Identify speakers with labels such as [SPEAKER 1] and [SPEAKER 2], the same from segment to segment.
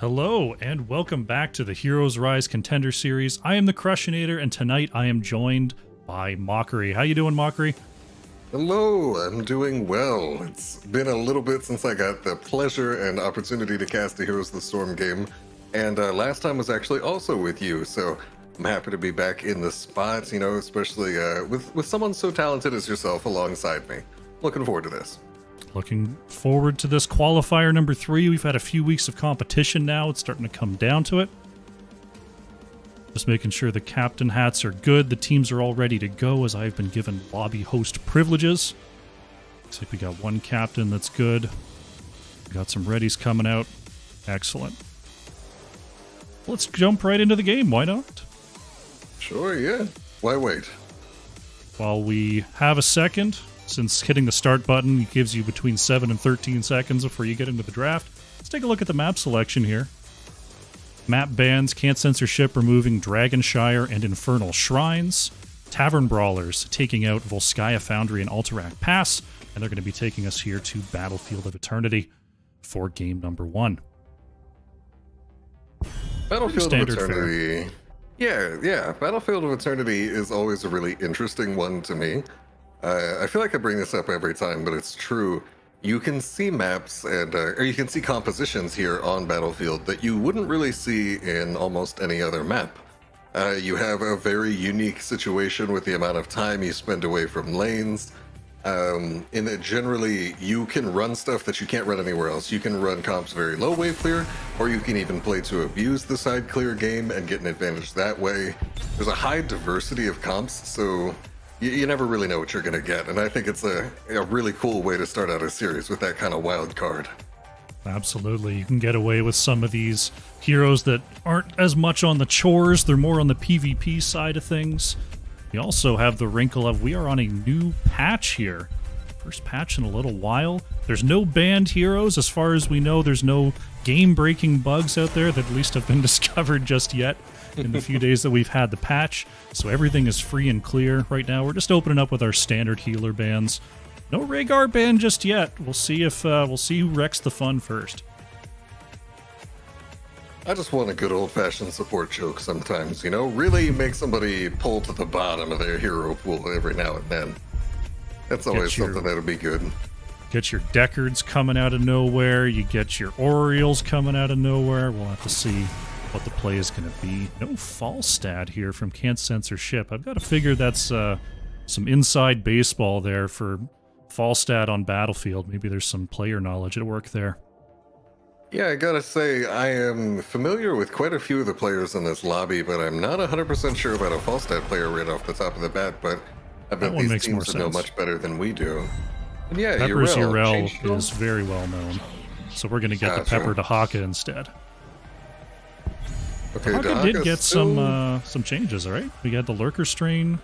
[SPEAKER 1] Hello, and welcome back to the Heroes Rise Contender series. I am the Crushinator, and tonight I am joined by Mockery. How you doing, Mockery?
[SPEAKER 2] Hello, I'm doing well. It's been a little bit since I got the pleasure and opportunity to cast the Heroes of the Storm game, and last time was actually also with you, so I'm happy to be back in the spot, you know, especially with someone so talented as yourself alongside me. Looking forward to this.
[SPEAKER 1] Looking forward to this qualifier number 3. We've had a few weeks of competition now. It's starting to come down to it. Just making sure the captain hats are good. The teams are all ready to go as I've been given lobby host privileges. Looks like we got one captain that's good. We got some readies coming out. Excellent. Let's jump right into the game. Why not?
[SPEAKER 2] Sure, yeah. Why wait?
[SPEAKER 1] While we have a second, since hitting the start button gives you between 7 and 13 seconds before you get into the draft, let's take a look at the map selection here. Map bans can't censorship, removing Dragonshire and Infernal Shrines. Tavern Brawlers taking out Volskaya Foundry and Alterac Pass, and they're going to be taking us here to Battlefield of Eternity for game number 1.
[SPEAKER 2] Battlefield of Eternity. Yeah. Battlefield of Eternity is always a really interesting one to me. I feel like I bring this up every time, but it's true. You can see maps and or you can see compositions here on Battlefield that you wouldn't really see in almost any other map. You have a very unique situation with the amount of time you spend away from lanes. In that generally you can run stuff that you can't run anywhere else. You can run comps very low wave clear, or you can even play to abuse the side clear game and get an advantage that way. There's a high diversity of comps, so you never really know what you're going to get, and I think it's a really cool way to start out a series with that kind of wild card.
[SPEAKER 1] Absolutely. You can get away with some of these heroes that aren't as much on the chores, they're more on the PvP side of things. You also have the wrinkle of we are on a new patch here. First patch in a little while. There's no banned heroes. As far as we know, there's no game-breaking bugs out there that at least have been discovered just yet in the few days that we've had the patch. So everything is free and clear right now. We're just opening up with our standard healer bans. No Rhaegar ban just yet. We'll see who wrecks the fun first.
[SPEAKER 2] I just want a good old-fashioned support joke sometimes, you know? Really make somebody pull to the bottom of their hero pool every now and then. That's always something that'll be good.
[SPEAKER 1] Get your Deckards coming out of nowhere. You get your Orioles coming out of nowhere. We'll have to see what the play is going to be. No Falstad here from Can't Censorship. I've got to figure that's some inside baseball there for Falstad on Battlefield. Maybe there's some player knowledge at work there.
[SPEAKER 2] Yeah, I gotta say, I am familiar with quite a few of the players in this lobby, but I'm not 100% sure about a Falstad player right off the top of the bat, but I bet these teams would know much better than we do. And yeah,
[SPEAKER 1] Pepper's Urel is very well known, so we're going to get the Pepper Dahaka instead.
[SPEAKER 2] Okay,
[SPEAKER 1] Dahaka did get some changes, all right? We had the Lurker Strain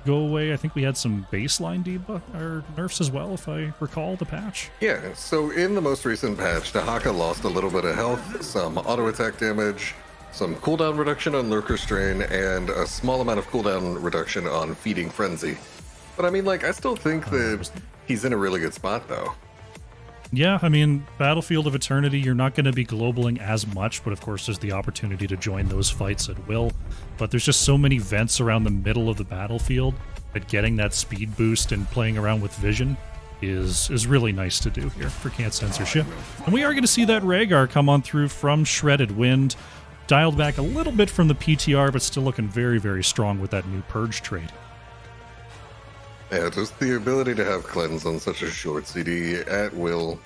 [SPEAKER 1] go away. I think we had some baseline debuff or nerfs as well, if I recall the patch.
[SPEAKER 2] Yeah, so in the most recent patch, Dahaka lost a little bit of health, some auto attack damage, some cooldown reduction on Lurker Strain, and a small amount of cooldown reduction on Feeding Frenzy. But I mean, like, I still think that he's in a really good spot, though.
[SPEAKER 1] Yeah, I mean, Battlefield of Eternity, you're not going to be globaling as much, but of course there's the opportunity to join those fights at will. But there's just so many vents around the middle of the battlefield that getting that speed boost and playing around with vision is really nice to do here for Can't Censorship. And we are going to see that Rhaegar come on through from Shredded Wind, dialed back a little bit from the PTR, but still looking very, very strong with that new Purge trade.
[SPEAKER 2] Yeah, just the ability to have Cleanse on such a short CD at will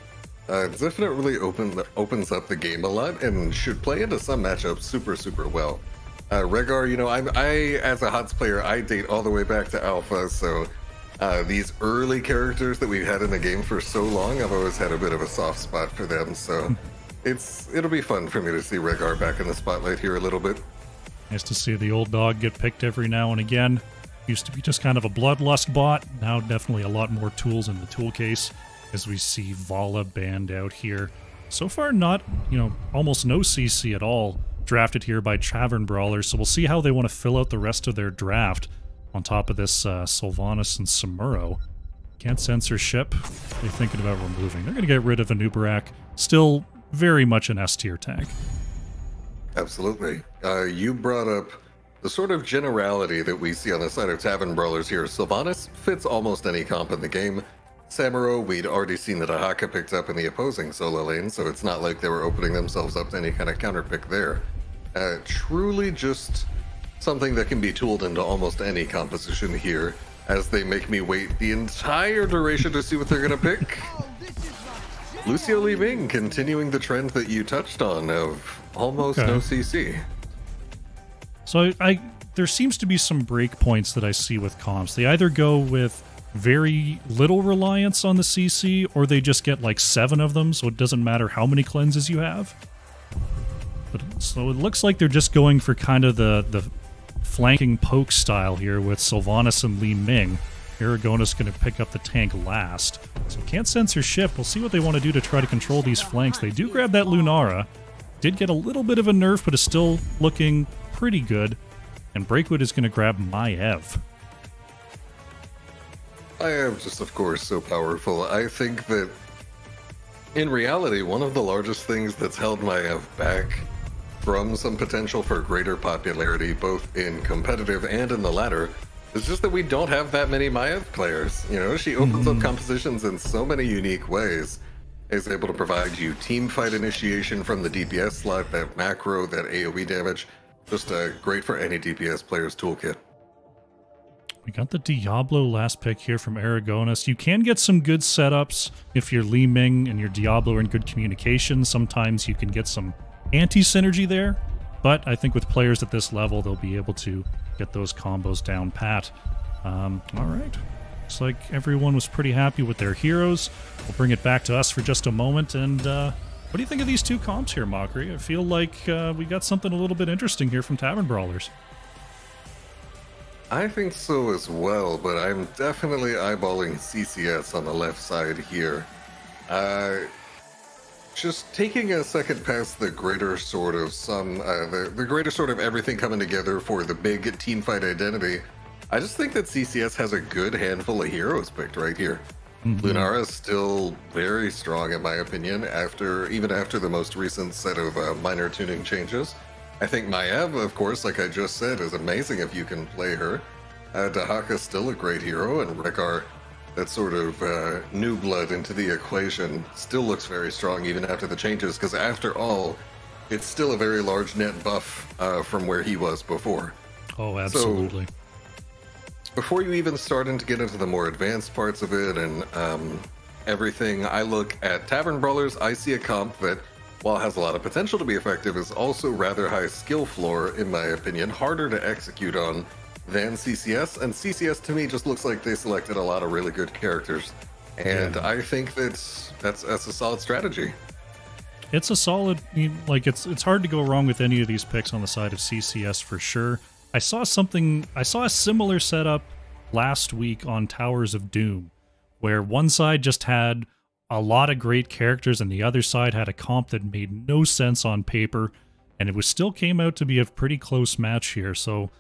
[SPEAKER 2] definitely opens up the game a lot and should play into some matchups super, super well. Rhaegar, you know, I as a HOTS player, I date all the way back to Alpha, so these early characters that we've had in the game for so long, I've always had a bit of a soft spot for them, so it'll be fun for me to see Rhaegar back in the spotlight here a little bit.
[SPEAKER 1] Nice to see the old dog get picked every now and again. Used to be just kind of a bloodlust bot, now definitely a lot more tools in the tool case as we see Vala banned out here. So far not, almost no CC at all drafted here by Tavern Brawlers, so we'll see how they want to fill out the rest of their draft on top of this Sylvanas and Samuro. Can't Censorship, they're thinking about removing. They're going to get rid of Anubarak. Still very much an S-tier tank.
[SPEAKER 2] Absolutely. You brought up the sort of generality that we see on the side of Tavern Brawlers here. Sylvanas fits almost any comp in the game. Samuro, we'd already seen that Ahaka picked up in the opposing solo lane, so it's not like they were opening themselves up to any kind of counterpick there. Truly just something that can be tooled into almost any composition here, as they make me wait the entire duration to see what they're going to pick. Lucio Li Ming continuing the trend that you touched on of almost no CC.
[SPEAKER 1] So there seems to be some breakpoints that I see with comps. They either go with very little reliance on the CC, or they just get like 7 of them, so it doesn't matter how many cleanses you have. But so it looks like they're just going for kind of the flanking poke style here with Sylvanas and Li Ming. Aragona's going to pick up the tank last. So can't censor ship. We'll see what they want to do to try to control these flanks. They do grab that Lunara. Did get a little bit of a nerf, but is still looking pretty good. And Breakwood is going to grab Maev.
[SPEAKER 2] Maev just, of course, so powerful. I think that, in reality, one of the largest things that's held Maev back from some potential for greater popularity, both in competitive and in the ladder, is just that we don't have that many Maev players. You know, she opens up compositions in so many unique ways. Is able to provide you team fight initiation from the DPS slot, that macro, that AoE damage. Just great for any DPS player's toolkit.
[SPEAKER 1] We got the Diablo last pick here from Aragonas. You can get some good setups if your Li Ming and your Diablo are in good communication. Sometimes you can get some anti-synergy there, but I think with players at this level, they'll be able to get those combos down pat. All right. Looks like everyone was pretty happy with their heroes. We'll bring it back to us for just a moment. And what do you think of these two comps here, Mockery? I feel like we got something a little bit interesting here from Tavern Brawlers.
[SPEAKER 2] I think so as well, but I'm definitely eyeballing CCS on the left side here. Just taking a second past the greater sort of the greater sort of everything coming together for the big teamfight identity, I just think that CCS has a good handful of heroes picked right here. Lunara is still very strong in my opinion, even after the most recent set of minor tuning changes. I think Maev, of course, like I just said, is amazing if you can play her. Dahaka's still a great hero, and Rekar, that sort of new blood into the equation, still looks very strong even after the changes, because after all, it's still a very large net buff from where he was before.
[SPEAKER 1] Oh, absolutely.
[SPEAKER 2] So, before you even starting to get into the more advanced parts of it and everything, I look at Tavern Brawlers, I see a comp that, while has a lot of potential to be effective, is also rather high skill floor, in my opinion, harder to execute on than CCS, and CCS to me just looks like they selected a lot of really good characters, and I think that's a solid strategy.
[SPEAKER 1] It's a solid, like it's hard to go wrong with any of these picks on the side of CCS for sure. I saw a similar setup last week on Towers of Doom, where one side just had a lot of great characters and the other side had a comp that made no sense on paper, and it still came out to be a pretty close match here. So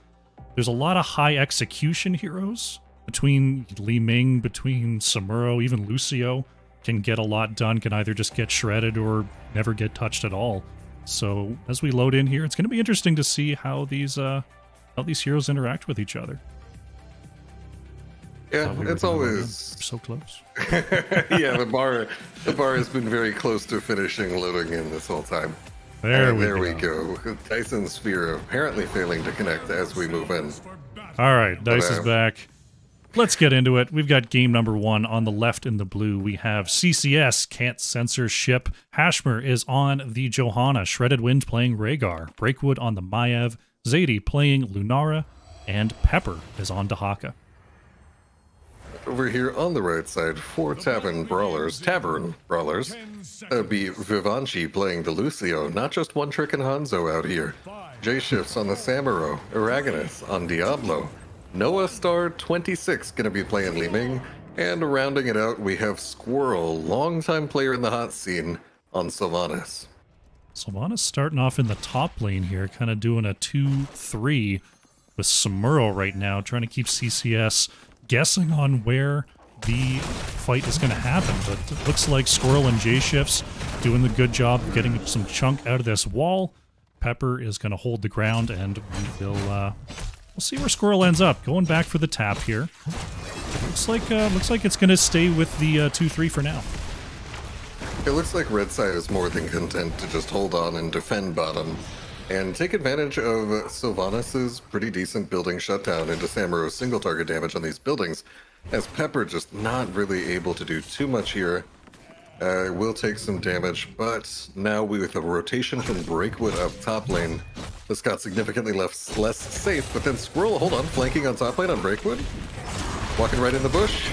[SPEAKER 1] there's a lot of high execution heroes between Li Ming, between Samuro, even Lucio can get a lot done, can either just get shredded or never get touched at all. So as we load in here, it's going to be interesting to see how these heroes interact with each other.
[SPEAKER 2] Yeah, it's always
[SPEAKER 1] so close.
[SPEAKER 2] Yeah, the bar has been very close to finishing loading in this whole time.
[SPEAKER 1] There
[SPEAKER 2] we go. Dyson's Sphere apparently failing to connect as we move in.
[SPEAKER 1] All right, Dice is back. Let's get into it. We've got game number 1 on the left in the blue. We have CCS, Can't Censor Ship. Hashmer is on the Johanna. Shredded Wind playing Rhaegar. Breakwood on the Maev. Zadie playing Lunara. And Pepper is on Dahaka.
[SPEAKER 2] Over here on the right side for Tavern Brawlers, that'd be Vivanchi playing the Lucio, not just One Trick and Hanzo out here. J-Shifts on the Samuro, Aragonus on Diablo, Noah Star 26 gonna be playing Li Ming, and rounding it out we have Squirrel, longtime player in the hot scene, on Sylvanas.
[SPEAKER 1] Sylvanas starting off in the top lane here, kind of doing a 2-3 with Samuro right now, trying to keep CCS guessing on where the fight is going to happen, but it looks like Squirrel and J-Shifts doing the good job of getting some chunk out of this wall. Pepper is going to hold the ground, and we'll see where Squirrel ends up. Going back for the tap here. Looks like it's going to stay with the 2-3 for now.
[SPEAKER 2] It looks like red side is more than content to just hold on and defend bottom and take advantage of Sylvanas' pretty decent building shutdown into Samuro's single target damage on these buildings, as Pepper just not really able to do too much here. Will take some damage, but now with a rotation from Breakwood up top lane, this got significantly less safe, but then Squirrel, hold on, flanking on top lane on Breakwood, walking right in the bush.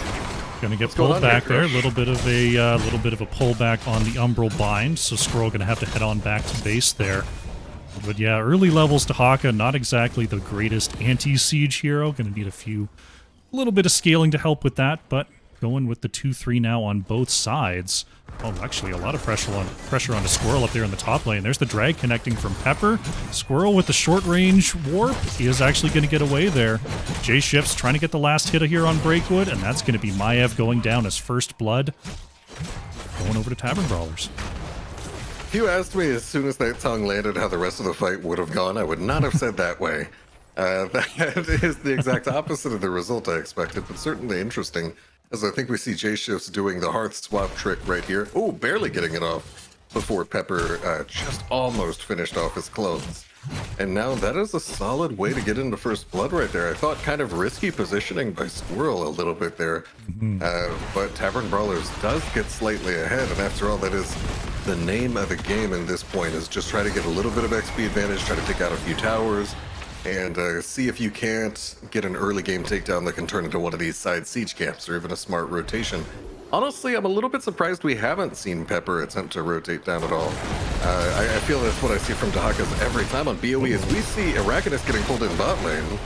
[SPEAKER 1] Going to get pulled back there. A little bit of a pullback on the Umbral Bind, so Squirrel going to have to head on back to base there. But yeah, early levels to Haka, not exactly the greatest anti-siege hero. Going to need a little bit of scaling to help with that, but going with the 2-3 now on both sides. Oh, actually, a lot of pressure onto Squirrel up there in the top lane. There's the drag connecting from Pepper. Squirrel with the short-range warp. He is actually going to get away there. J-Shifts trying to get the last hit here on Breakwood, and that's going to be Maev going down as first blood. Going over to Tavern Brawlers.
[SPEAKER 2] If you asked me as soon as that tongue landed how the rest of the fight would have gone, I would not have said that way. That is the exact opposite of the result I expected, but certainly interesting. As I think we see J-Shifts doing the hearth swap trick right here. Oh, barely getting it off before Pepper just almost finished off his clothes. And now that is a solid way to get into first blood right there. I thought kind of risky positioning by Squirrel a little bit there. But Tavern Brawlers does get slightly ahead. And after all, that is the name of the game in this point, is just try to get a little bit of XP advantage, try to take out a few towers, and see if you can't get an early game takedown that can turn into one of these side siege camps or even a smart rotation. Honestly, I'm a little bit surprised we haven't seen Pepper attempt to rotate down at all. I feel that's what I see from Dahaka's every time on BOE, is we see Arachidus getting pulled in bot lane.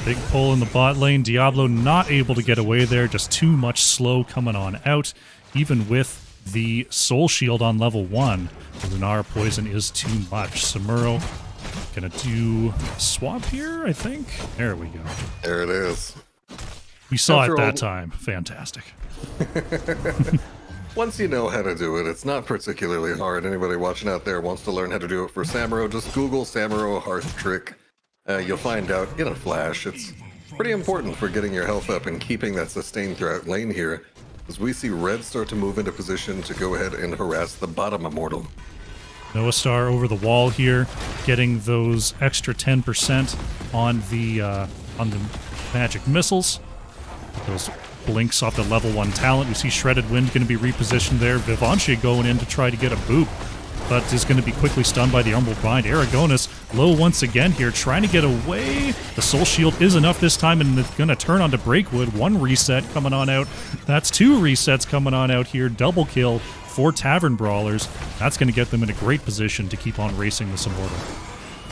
[SPEAKER 1] Big pull in the bot lane. Diablo not able to get away there, just too much slow coming on out, even with the Soul Shield on level 1. The Lunara Poison is too much. Samuro gonna do a swap here, I think. There we go.
[SPEAKER 2] There it is.
[SPEAKER 1] We saw it that time. Fantastic.
[SPEAKER 2] Once you know how to do it, it's not particularly hard. Anybody watching out there wants to learn how to do it for Samuro, just Google Samuro hearth trick. You'll find out in a flash. It's pretty important for getting your health up and keeping that sustained throughout lane here, as we see red start to move into position to go ahead and harass the bottom immortal.
[SPEAKER 1] Noah Star over the wall here, getting those extra 10% on the magic missiles. Those blinks off the level 1 talent. We see Shredded Wind going to be repositioned there. Vivanche going in to try to get a boop, but is going to be quickly stunned by the Umbral Bind. Aragonis low once again here, trying to get away. The Soul Shield is enough this time, and it's going to turn onto Breakwood. 1 reset coming on out. That's 2 resets coming on out here. Double kill for Tavern Brawlers. That's going to get them in a great position to keep on racing this Immortal.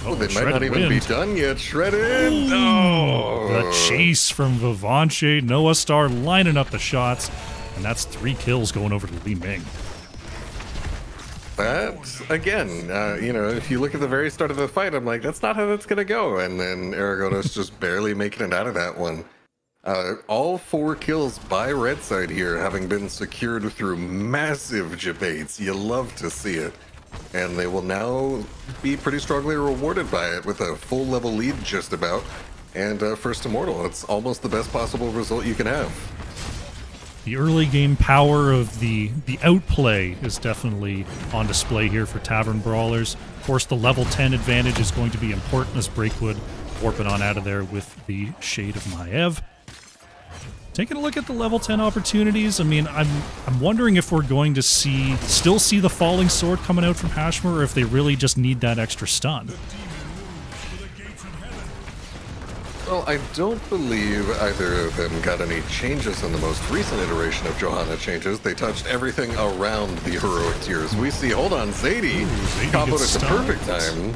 [SPEAKER 2] Oh, they might not even be done yet. Shredded! No!
[SPEAKER 1] The chase from Vivanche. Noah Star lining up the shots, and that's 3 kills going over to Li Ming.
[SPEAKER 2] But, again, you know, if you look at the very start of the fight, I'm like, that's not how that's going to go. And then Aragonis just barely making it out of that one. All 4 kills by red side here having been secured through massive debates. You love to see it. And they will now be pretty strongly rewarded by it with a full level lead just about. And first immortal. It's almost the best possible result you can have.
[SPEAKER 1] The early game power of the outplay is definitely on display here for Tavern Brawlers. Of course, the level 10 advantage is going to be important as Breakwood warping on out of there with the Shade of Maev. Taking a look at the level 10 opportunities, I mean, I'm wondering if we're going to still see the Falling Sword coming out from Hashmer, or if they really just need that extra stun.
[SPEAKER 2] Well, I don't believe either of them got any changes in the most recent iteration of Johanna changes. They touched everything around the heroic tiers. We see, hold on, Zadie comboed at the perfect time.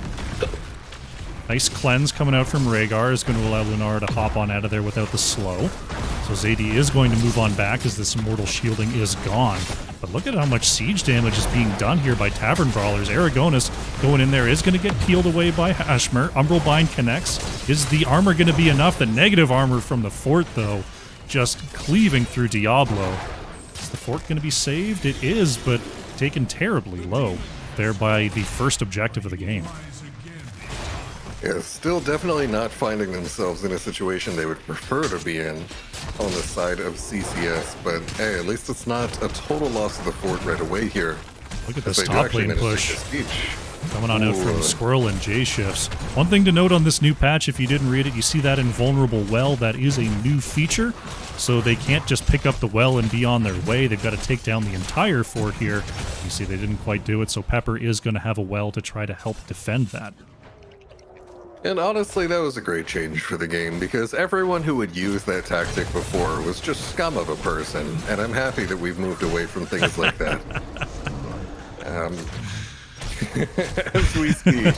[SPEAKER 1] Nice cleanse coming out from Rhaegar is going to allow Lunara to hop on out of there without the slow. So Zadie is going to move on back as this immortal shielding is gone. But look at how much siege damage is being done here by Tavern Brawlers. Aragonis going in there is going to get peeled away by Hashmer. Umbral Bind connects. Is the armor going to be enough? The negative armor from the fort, though, just cleaving through Diablo. Is the fort going to be saved? It is, but taken terribly low there by the first objective of the game.
[SPEAKER 2] Yeah, still definitely not finding themselves in a situation they would prefer to be in on the side of CCS, but hey, at least it's not a total loss of the fort right away here.
[SPEAKER 1] Look at this top lane push. Coming on out from Squirrel and J-Shifts. One thing to note on this new patch, if you didn't read it, you see that invulnerable well. That is a new feature, so they can't just pick up the well and be on their way. They've got to take down the entire fort here. You see they didn't quite do it, so Pepper is going to have a well to try to help defend that.
[SPEAKER 2] And honestly, that was a great change for the game, because everyone who would use that tactic before was just scum of a person, and I'm happy that we've moved away from things like that. As we see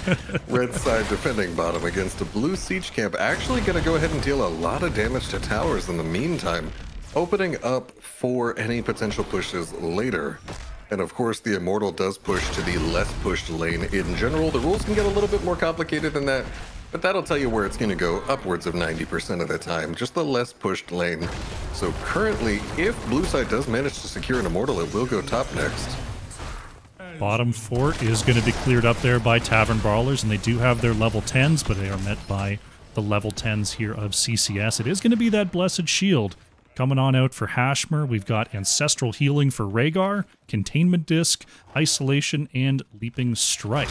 [SPEAKER 2] red side defending bottom against a blue siege camp, actually going to go ahead and deal a lot of damage to towers in the meantime, opening up for any potential pushes later. And of course, the Immortal does push to the less pushed lane in general. The rules can get a little bit more complicated than that, but that'll tell you where it's going to go upwards of 90% of the time, just the less pushed lane. So currently, if blue side does manage to secure an Immortal, it will go top next.
[SPEAKER 1] Bottom fort is going to be cleared up there by Tavern Brawlers, and they do have their level 10s, but they are met by the level 10s here of CCS. It is going to be that Blessed Shield. Coming on out for Hashmer, we've got Ancestral Healing for Rhaegar, Containment Disc, Isolation, and Leaping Strike.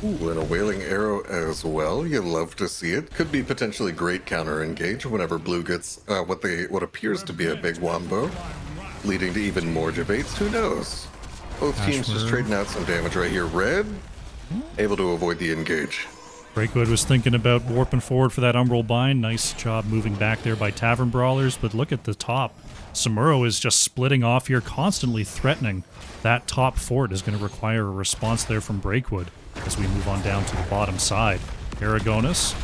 [SPEAKER 2] Ooh, and a Wailing Arrow as well. You love to see it. Could be potentially great counter engage whenever blue gets what appears to be a big wombo, leading to even more debates. Who knows? Both teams just trading out some damage right here. Red, able to avoid the engage.
[SPEAKER 1] Breakwood was thinking about warping forward for that Umbral Bind. Nice job moving back there by Tavern Brawlers, but look at the top. Samuro is just splitting off here, constantly threatening. That top fort is going to require a response there from Breakwood as we move on down to the bottom side. Aragonus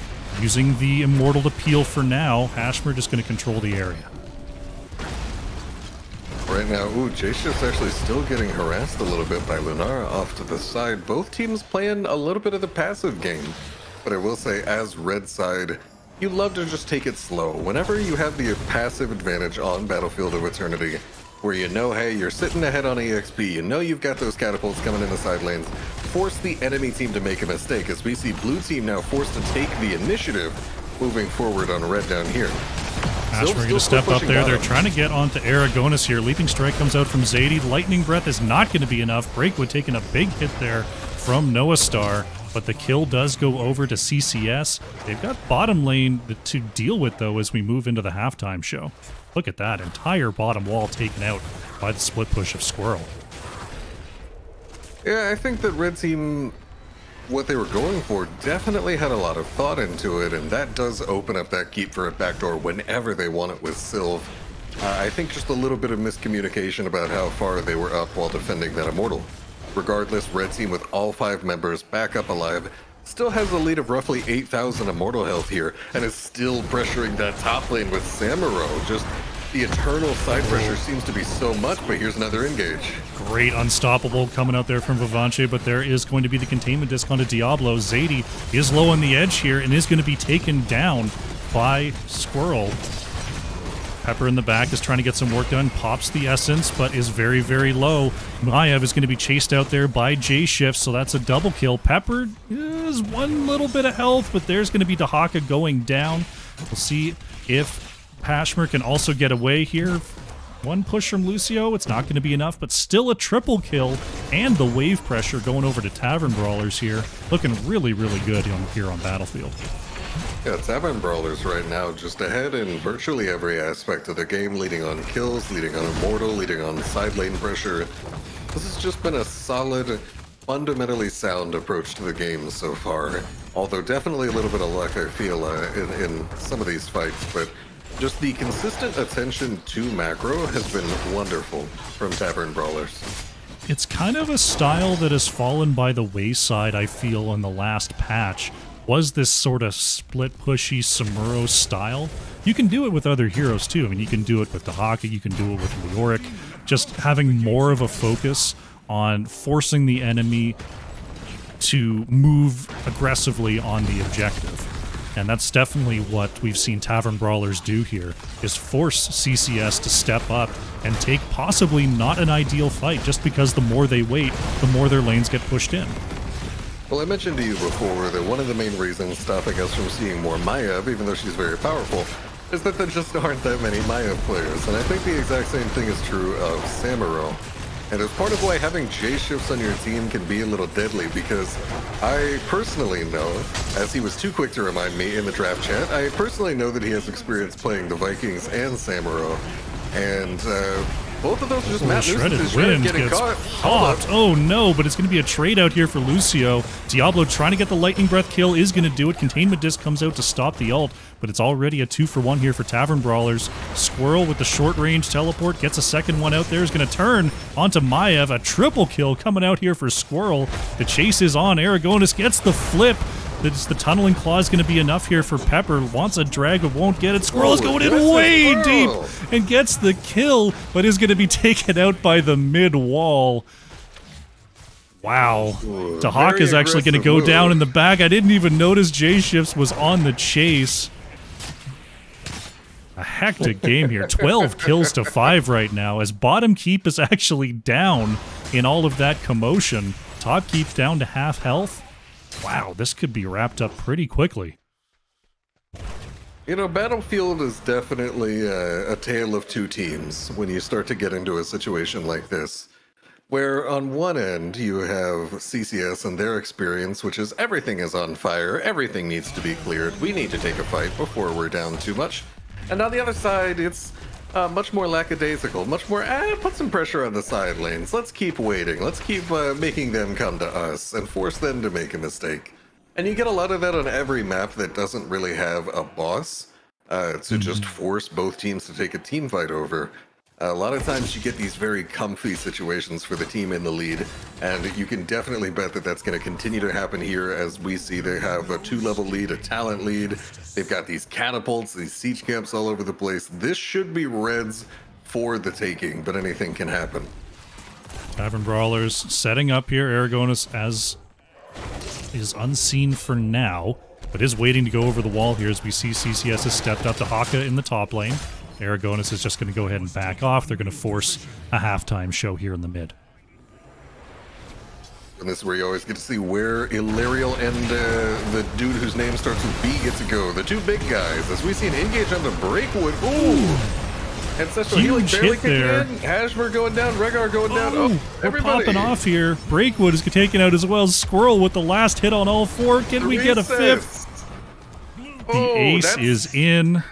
[SPEAKER 1] using the Immortal to peel for now. Hashmer just going to control the area.
[SPEAKER 2] Right now, J-Shift's actually still getting harassed a little bit by Lunara off to the side. Both teams playing a little bit of the passive game. But I will say, as red side, you love to just take it slow. Whenever you have the passive advantage on Battlefield of Eternity, where you know, hey, you're sitting ahead on EXP, you know you've got those catapults coming in the side lanes, force the enemy team to make a mistake, as we see blue team now forced to take the initiative moving forward on red down here.
[SPEAKER 1] Hashmer going to step up there. They're trying to get onto Aragonus here. Leaping Strike comes out from Zadie. Lightning Breath is not going to be enough. Breakwood taking a big hit there from Noah Star, but the kill does go over to CCS. They've got bottom lane to deal with, though, as we move into the halftime show. Look at that. Entire bottom wall taken out by the split push of Squirrel.
[SPEAKER 2] Yeah, I think that red team, what they were going for, definitely had a lot of thought into it, and that does open up that keep for a backdoor whenever they want it with Sylve. I think just a little bit of miscommunication about how far they were up while defending that Immortal. Regardless, red team with all 5 members back up alive still has a lead of roughly 8,000 Immortal health here, and is still pressuring that top lane with Samuro. Just the eternal side pressure seems to be so much, but here's another engage.
[SPEAKER 1] Great unstoppable coming out there from Vivanche, but there is going to be the containment disc onto Diablo. Zadie is low on the edge here and is going to be taken down by Squirrel. Pepper in the back is trying to get some work done, pops the essence, but is very, very low. Maiev is going to be chased out there by J-Shift, so that's a double kill. Pepper is one little bit of health, but there's going to be Dahaka going down. We'll see if Hashmer can also get away here. One push from Lucio, it's not going to be enough, but still a triple kill, and the wave pressure going over to Tavern Brawlers here. Looking really, really good here on Battlefield.
[SPEAKER 2] Yeah, Tavern Brawlers right now just ahead in virtually every aspect of the game, leading on kills, leading on Immortal, leading on side lane pressure. This has just been a solid, fundamentally sound approach to the game so far. Although definitely a little bit of luck, I feel, in some of these fights, but just the consistent attention to macro has been wonderful from Tavern Brawlers.
[SPEAKER 1] It's kind of a style that has fallen by the wayside, I feel, in the last patch. Was this sort of split pushy Samuro style. You can do it with other heroes too. I mean, you can do it with Dahaka, you can do it with Leoric. Just having more of a focus on forcing the enemy to move aggressively on the objective. And that's definitely what we've seen Tavern Brawlers do here, is force CCS to step up and take possibly not an ideal fight, just because the more they wait, the more their lanes get pushed in.
[SPEAKER 2] Well, I mentioned to you before that one of the main reasons stopping us from seeing more Maiev, even though she's very powerful, is that there just aren't that many Maiev players. And I think the exact same thing is true of Samuro. And it's part of why having J-shifts on your team can be a little deadly, because I personally know, as he was too quick to remind me in the draft chat, I personally know that he has experience playing the Vikings and Samuro. And both of those are just map nuisances.
[SPEAKER 1] Wind getting caught. Oh no, but it's going to be a trade out here for Lucio. Diablo trying to get the Lightning Breath kill is going to do it. Containment Disc comes out to stop the ult, but it's already a 2-for-1 here for Tavern Brawlers. Squirrel with the short-range teleport gets a second one out there. Is going to turn onto Maiev. A triple kill coming out here for Squirrel. The chase is on. Aragonis gets the flip. The tunneling claw is going to be enough here for Pepper. Wants a drag, but won't get it. Squirrel is going in way deep and gets the kill, but is going to be taken out by the mid wall. Wow. Dahak is actually going to go down in the back. I didn't even notice J-Shifts was on the chase. A hectic game here. 12 kills to 5 right now, as bottom keep is actually down in all of that commotion. Top keep's down to half health. Wow, this could be wrapped up pretty quickly.
[SPEAKER 2] You know, Battlefield is definitely a tale of two teams when you start to get into a situation like this, where on one end you have CCS and their experience, which is everything is on fire, everything needs to be cleared, we need to take a fight before we're down too much. And on the other side, it's much more lackadaisical, much more, put some pressure on the side lanes. Let's keep waiting. Let's keep making them come to us and force them to make a mistake. And you get a lot of that on every map that doesn't really have a boss to just force both teams to take a team fight over. A lot of times you get these very comfy situations for the team in the lead, and you can definitely bet that that's going to continue to happen here. As we see, they have a 2-level lead, a talent lead. They've got these catapults, these siege camps all over the place. This should be Reds for the taking, but anything can happen.
[SPEAKER 1] Tavern Brawlers setting up here. Aragonis as is unseen for now, but is waiting to go over the wall here as we see CCS has stepped up to Haka in the top lane. Aragonis is just going to go ahead and back off. They're going to force a halftime show here in the mid.
[SPEAKER 2] And this is where you always get to see where Illyrial and the dude whose name starts with B get to go. The two big guys, as we see an engage on the Breakwood. Ooh! Ancestral healing barely kicking in. Hashmer going down, Rhaegar going down. Oh, everybody.
[SPEAKER 1] We're popping off here. Breakwood is taken out as well. Squirrel with the last hit on all four. Can we get a fifth? The ace is in.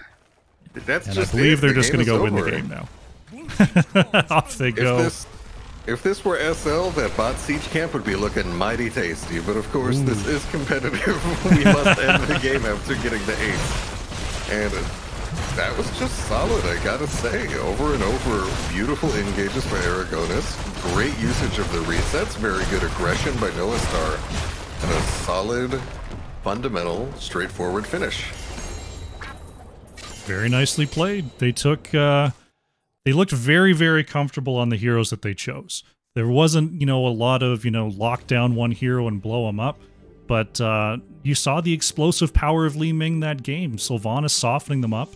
[SPEAKER 2] That's
[SPEAKER 1] and
[SPEAKER 2] just
[SPEAKER 1] I believe they're
[SPEAKER 2] the
[SPEAKER 1] just going to go win the
[SPEAKER 2] over.
[SPEAKER 1] game now. Off they go.
[SPEAKER 2] If this were SL, that bot siege camp would be looking mighty tasty. But of course, this is competitive. We must end the game after getting the ace. And that was just solid, I gotta say. Over and over, beautiful engages by Aragonis. Great usage of the resets. Very good aggression by Noah Star. And a solid, fundamental, straightforward finish.
[SPEAKER 1] Very nicely played. They took, they looked very, very comfortable on the heroes that they chose. There wasn't, a lot of, lock down one hero and blow them up. But you saw the explosive power of Li Ming that game. Sylvanas softening them up,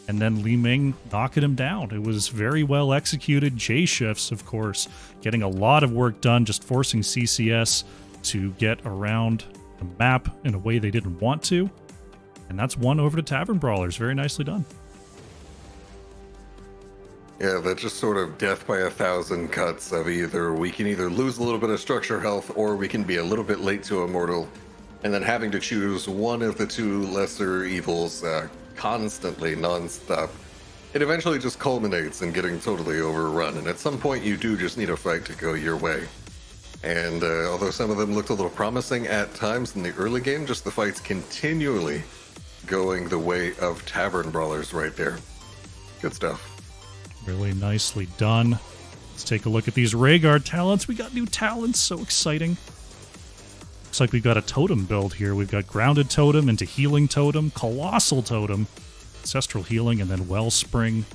[SPEAKER 1] and then Li Ming knocking him down. It was very well executed. J-shifts, of course, getting a lot of work done, just forcing CCS to get around the map in a way they didn't want to. And that's one over to Tavern Brawlers. Very nicely done.
[SPEAKER 2] Yeah, that's just sort of death by 1,000 cuts of either we can either lose a little bit of structure health or we can be a little bit late to Immortal, and then having to choose one of the two lesser evils constantly, non-stop. It eventually just culminates in getting totally overrun, and at some point you do just need a fight to go your way. And although some of them looked a little promising at times in the early game, just the fights continually going the way of Tavern Brawlers right there. Good stuff.
[SPEAKER 1] Really nicely done. Let's take a look at these Rhaegar talents. We got new talents, so exciting. Looks like we've got a totem build here. We've got Grounded Totem into Healing Totem, Colossal Totem, Ancestral Healing, and then Wellspring.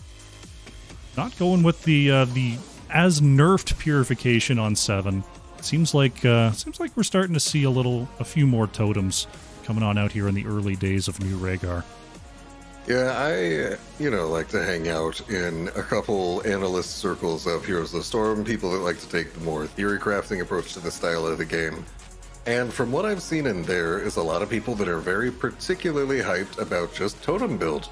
[SPEAKER 1] Not going with the as nerfed Purification on 7. Seems like we're starting to see a few more totems coming on out here in the early days of New Rhaegar.
[SPEAKER 2] Yeah, I, like to hang out in a couple analyst circles of Heroes of the Storm, people that like to take the more theory crafting approach to the style of the game. And from what I've seen in there is a lot of people that are very particularly hyped about just totem build,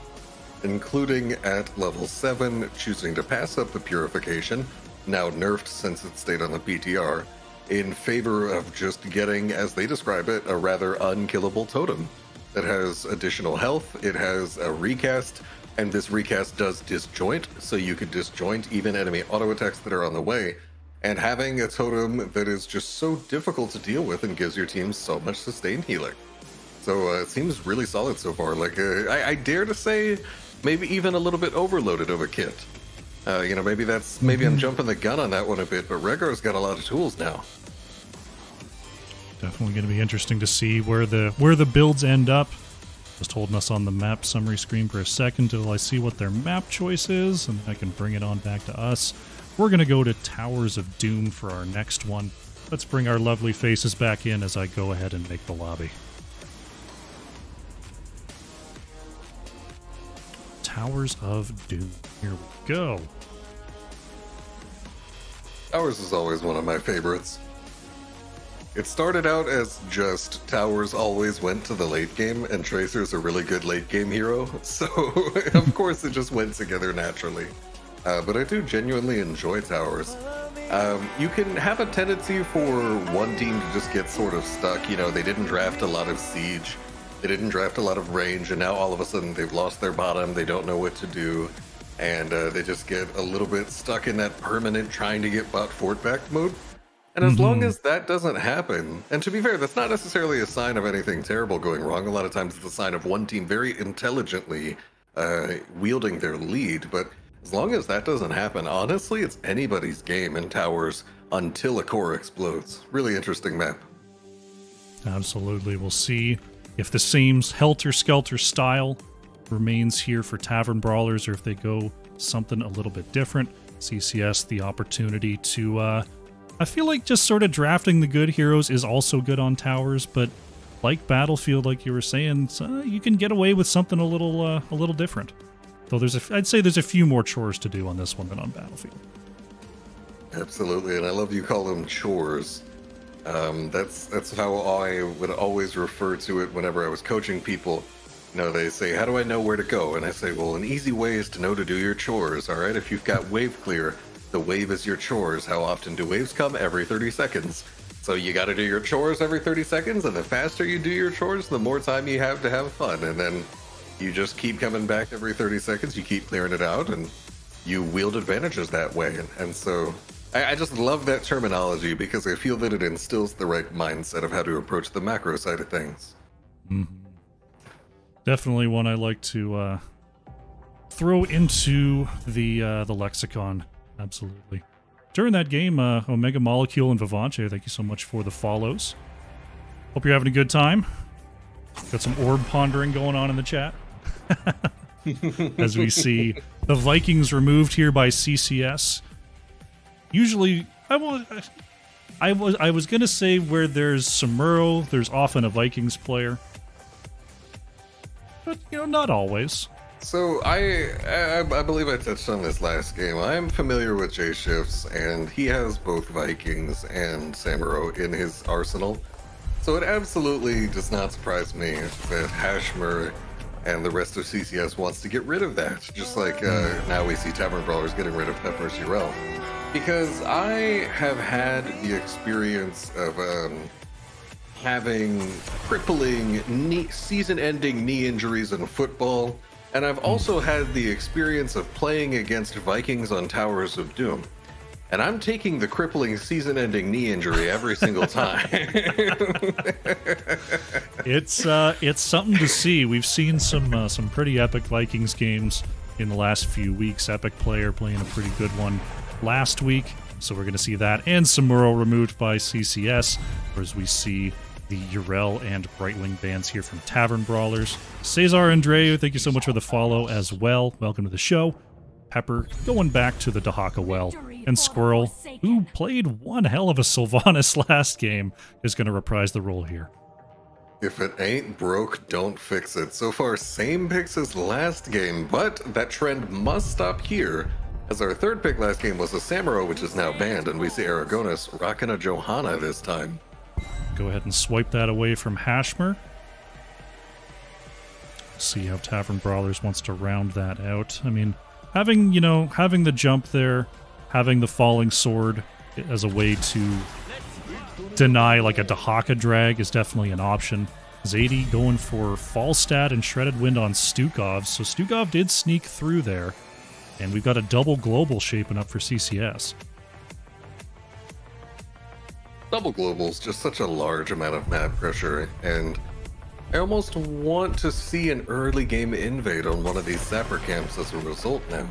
[SPEAKER 2] including at level 7, choosing to pass up the purification, now nerfed since it stayed on the PTR, in favor of just getting, as they describe it, a rather unkillable totem. That has additional health, it has a recast, and this recast does disjoint, so you could disjoint even enemy auto attacks that are on the way, and having a totem that is just so difficult to deal with and gives your team so much sustained healing. So it seems really solid so far. Like, I dare to say, maybe even a little bit overloaded of a kit. Maybe I'm jumping the gun on that one a bit, but Rhaegar's got a lot of tools now.
[SPEAKER 1] Definitely going to be interesting to see where the builds end up. Just holding us on the map summary screen for a second till I see what their map choice is, and then I can bring it on back to us. We're going to go to Towers of Doom for our next one. Let's bring our lovely faces back in as I go ahead and make the lobby. Towers of Doom. Here we go.
[SPEAKER 2] Towers is always one of my favorites. It started out as just Towers always went to the late game, and Tracer's a really good late game hero, so of course it just went together naturally. But I do genuinely enjoy Towers. You can have a tendency for one team to just get sort of stuck. They didn't draft a lot of Siege, they didn't draft a lot of range, and now all of a sudden they've lost their bottom, they don't know what to do, and they just get a little bit stuck in that permanent trying to get bot fort back mode. And as long as that doesn't happen, and to be fair, that's not necessarily a sign of anything terrible going wrong. A lot of times it's a sign of one team very intelligently wielding their lead. But as long as that doesn't happen, honestly, it's anybody's game in Towers until a core explodes. Really interesting map.
[SPEAKER 1] Absolutely. We'll see if the same helter-skelter style remains here for Tavern Brawlers, or if they go something a little bit different. CCS, the opportunity to... I feel like just sort of drafting the good heroes is also good on Towers, but like Battlefield, like you were saying, you can get away with something a little different. Though I'd say there's a few more chores to do on this one than on Battlefield.
[SPEAKER 2] Absolutely, and I love you call them chores. That's how I would always refer to it whenever I was coaching people. They say, how do I know where to go? And I say, well, an easy way is to know to do your chores, all right? If you've got wave clear, the wave is your chores. How often do waves come? Every 30 seconds. So you got to do your chores every 30 seconds, and the faster you do your chores, the more time you have to have fun. And then you just keep coming back every 30 seconds, you keep clearing it out, and you wield advantages that way. And so I just love that terminology because I feel that it instills the right mindset of how to approach the macro side of things.
[SPEAKER 1] Definitely one I like to throw into the lexicon. Absolutely. During that game, Omega Molecule and Vivanche, thank you so much for the follows. Hope you're having a good time. Got some orb pondering going on in the chat. As we see the Vikings removed here by CCS. Usually, I was going to say where there's Samuro, there's often a Vikings player. But, not always.
[SPEAKER 2] So I believe I touched on this last game. I'm familiar with J-Shifts, and he has both Vikings and Samuro in his arsenal. So it absolutely does not surprise me that Hashmer and the rest of CCS wants to get rid of that. Just like now we see Tavern Brawlers getting rid of Pepper's Urel. Because I have had the experience of having crippling season-ending knee injuries in football. And I've also had the experience of playing against Vikings on Towers of Doom. And I'm taking the crippling season-ending knee injury every single time.
[SPEAKER 1] It's something to see. We've seen some pretty epic Vikings games in the last few weeks. Epic player playing a pretty good one last week. So we're going to see that. And Samuro removed by CCS, as we see the Urel and Brightwing bands here from Tavern Brawlers. Cesar Andreu, thank you so much for the follow as well. Welcome to the show. Pepper going back to the Dahaka well. And Squirrel, who played one hell of a Sylvanas last game, is going to reprise the role here.
[SPEAKER 2] If it ain't broke, don't fix it. So far, same picks as last game, but that trend must stop here, as our third pick last game was a Samuro, which is now banned, and we see Aragonis rocking a Johanna this time.
[SPEAKER 1] Go ahead and swipe that away from Hashmer. See how Tavern Brawlers wants to round that out. I mean, having the jump there, having the falling sword as a way to deny like a Dahaka drag is definitely an option. Zadie going for Falstad and Shredded Wind on Stukov, so Stukov did sneak through there, and we've got a double global shaping up for CCS.
[SPEAKER 2] Double global's just such a large amount of map pressure, and I almost want to see an early game invade on one of these sapper camps as a result now.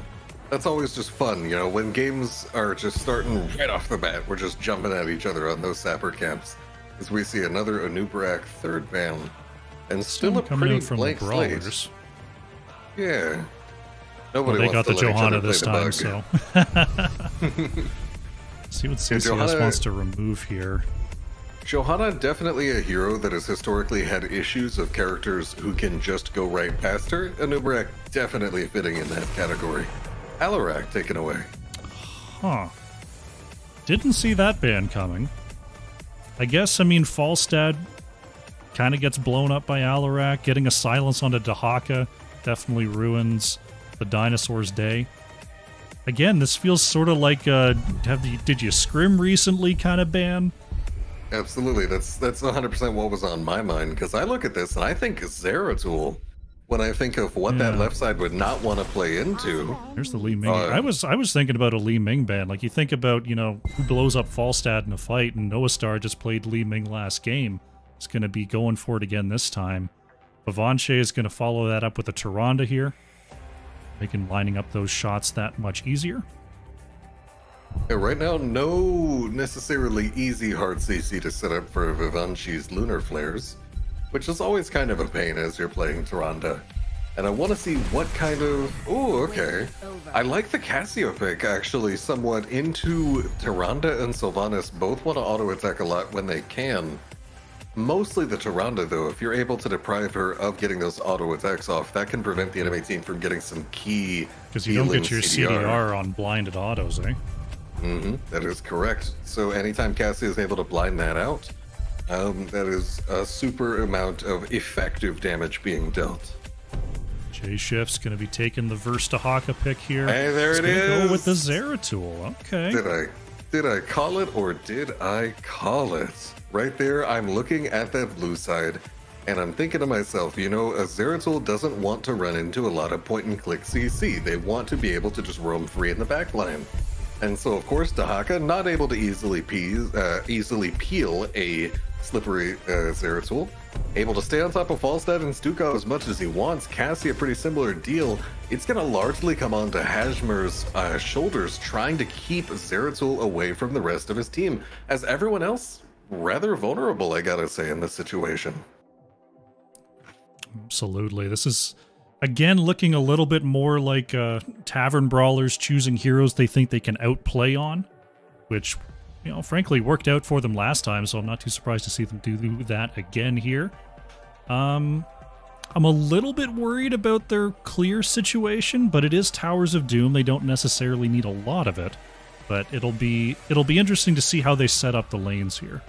[SPEAKER 2] That's always just fun, you know, when games are just starting right off the bat, we're just jumping at each other on those sapper camps. As we see another Anubarak third ban, and still a pretty blank slate. Yeah. Nobody
[SPEAKER 1] they got
[SPEAKER 2] wants
[SPEAKER 1] the
[SPEAKER 2] to
[SPEAKER 1] Johanna this time, so. See what CCS
[SPEAKER 2] Johanna
[SPEAKER 1] wants to remove here.
[SPEAKER 2] Johanna, definitely a hero that has historically had issues of characters who can just go right past her. Anubarak definitely fitting in that category. Alarak taken away.
[SPEAKER 1] Huh. Didn't see that ban coming. I guess, I mean, Falstad kind of gets blown up by Alarak. Getting a silence onto Dahaka definitely ruins the dinosaur's day. Again, this feels sort of like did you scrim recently kind of ban?
[SPEAKER 2] Absolutely, that's 100% what was on my mind, because I look at this and I think Zeratul when I think of what that left side would not want to play into.
[SPEAKER 1] There's the Li Ming. I was thinking about a Li Ming ban. Like, you think about, you know, who blows up Falstad in a fight, and Noah Star just played Li Ming last game. It's going to be going for it again this time. Bavanche is going to follow that up with a Tyrande here, making lining up those shots that much easier.
[SPEAKER 2] Yeah, right now, no necessarily easy hard CC to set up for Vivanchi's Lunar Flares, which is always kind of a pain as you're playing Tyrande. And I want to see what kind of... Oh, okay. I like the Cassio pick, actually, somewhat into Tyrande and Sylvanas. Both want to auto-attack a lot when they can. Mostly the Tyrande, though. If you're able to deprive her of getting those auto-attacks off, that can prevent the enemy team from getting some key
[SPEAKER 1] because you don't get your CDR on blinded autos, eh?
[SPEAKER 2] That is correct. So anytime Cassie is able to blind that out, that is a super amount of effective damage being dealt.
[SPEAKER 1] J-Shift's going to be taking the Verstahaka pick here.
[SPEAKER 2] Hey, there it is.
[SPEAKER 1] Go with the Zeratul. Okay.
[SPEAKER 2] Did I call it or did I call it? Right there, I'm looking at that blue side, and I'm thinking to myself, you know, a Zeratul doesn't want to run into a lot of point-and-click CC. They want to be able to just roam free in the backline. And so, of course, Dahaka, not able to easily peel a slippery Zeratul, able to stay on top of Falstad and Stukov as much as he wants. Cassie, a pretty similar deal. It's going to largely come on to Hashmer's shoulders, trying to keep Zeratul away from the rest of his team, as everyone else, rather vulnerable, I gotta say, in this situation.
[SPEAKER 1] Absolutely. This is... again, looking a little bit more like Tavern Brawlers choosing heroes they think they can outplay on, which, you know, frankly worked out for them last time, so I'm not too surprised to see them do that again here. I'm a little bit worried about their clear situation, but it is Towers of Doom. They don't necessarily need a lot of it, but it'll be interesting to see how they set up the lanes here.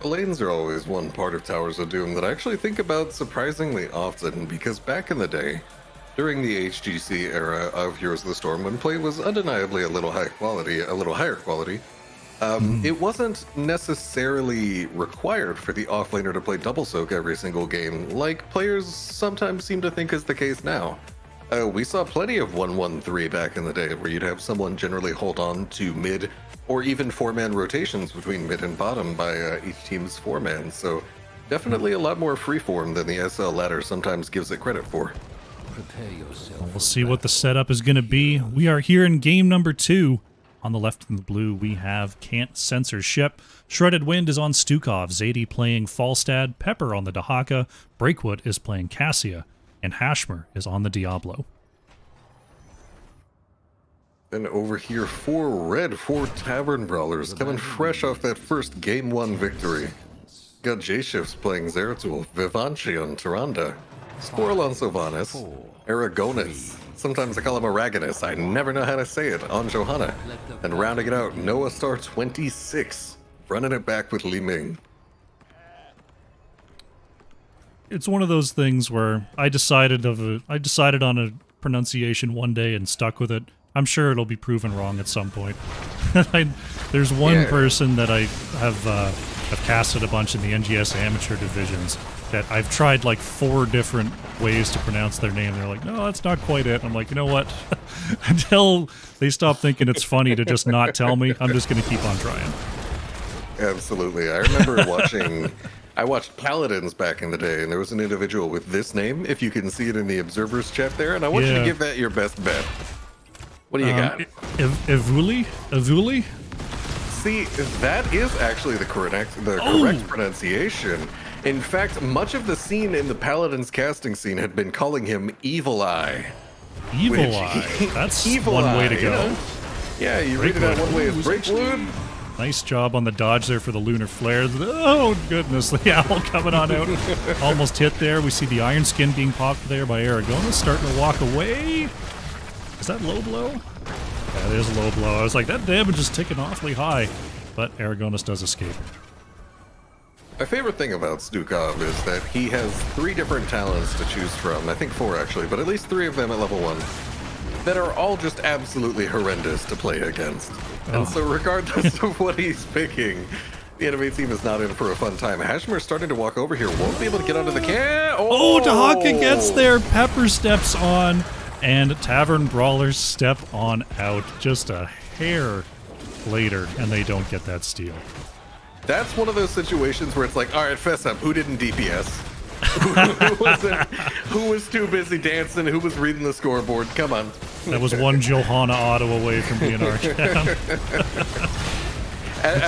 [SPEAKER 2] The lanes are always one part of Towers of Doom that I actually think about surprisingly often, because back in the day, during the HGC era of Heroes of the Storm, when play was undeniably a little higher quality, it wasn't necessarily required for the offlaner to play double soak every single game, like players sometimes seem to think is the case now. We saw plenty of 1-1-3 back in the day, where you'd have someone generally hold on to mid or even 4-man rotations between mid and bottom by each team's 4-man, so definitely a lot more freeform than the SL ladder sometimes gives it credit for.
[SPEAKER 3] Prepare yourself.
[SPEAKER 1] We'll see what the setup is going to be. We are here in game number 2. On the left in the blue, we have Censor ship. Shredded Wind is on Stukov. Zadie playing Falstad. Pepper on the Dahaka. Breakwood is playing Cassia. And Hashmer is on the Diablo.
[SPEAKER 2] Then over here for red, for Tavern Brawlers, coming fresh off that first Game 1 victory. Got J-Shifts playing Zeratul, Vivanci on Tyrande, Squirrel on Sylvanas, Aragonis, sometimes I call him Aragonus, I never know how to say it, on Johanna. And rounding it out, Noah Star 26, running it back with Li Ming.
[SPEAKER 1] It's one of those things where I decided on a pronunciation one day and stuck with it. I'm sure it'll be proven wrong at some point. There's one person that I have casted a bunch in the NGS amateur divisions that I've tried like 4 different ways to pronounce their name. They're like, no, that's not quite it. I'm like, you know what? Until they stop thinking it's funny to just not tell me, I'm just going to keep on trying.
[SPEAKER 2] Absolutely. I remember I watched Paladins back in the day, and there was an individual with this name, if you can see it in the Observers chat there, and I want you to give that your best bet. What do you got?
[SPEAKER 1] Evuli? Evuli?
[SPEAKER 2] See, that is actually the correct pronunciation. In fact, much of the scene in the Paladins casting scene had been calling him Evil Eye.
[SPEAKER 1] Evil Eye. That's
[SPEAKER 2] Evil
[SPEAKER 1] one way
[SPEAKER 2] Eye,
[SPEAKER 1] to go.
[SPEAKER 2] You know? Yeah, you read it out one way as Breakwood.
[SPEAKER 1] Nice job on the dodge there for the Lunar Flare. Oh, goodness. The owl coming on out. Almost hit there. We see the Iron Skin being popped there by Aragonus, starting to walk away. Is that low blow? That is low blow. I was like, that damage is ticking awfully high. But Aragonus does escape.
[SPEAKER 2] My favorite thing about Stukov is that he has 3 different talents to choose from. I think 4 actually, but at least 3 of them at level 1. That are all just absolutely horrendous to play against. And so regardless of what he's picking, the enemy team is not in for a fun time. Hashmer's starting to walk over here. Won't be able to get onto the can.
[SPEAKER 1] Oh, Dahaka gets there. Pepper steps on. And Tavern Brawlers step on out just a hair later, and they don't get that steal.
[SPEAKER 2] That's one of those situations where it's like, all right, fess up. Who didn't DPS? Who was too busy dancing? Who was reading the scoreboard? Come on.
[SPEAKER 1] That was one Johanna auto away from being Archcam.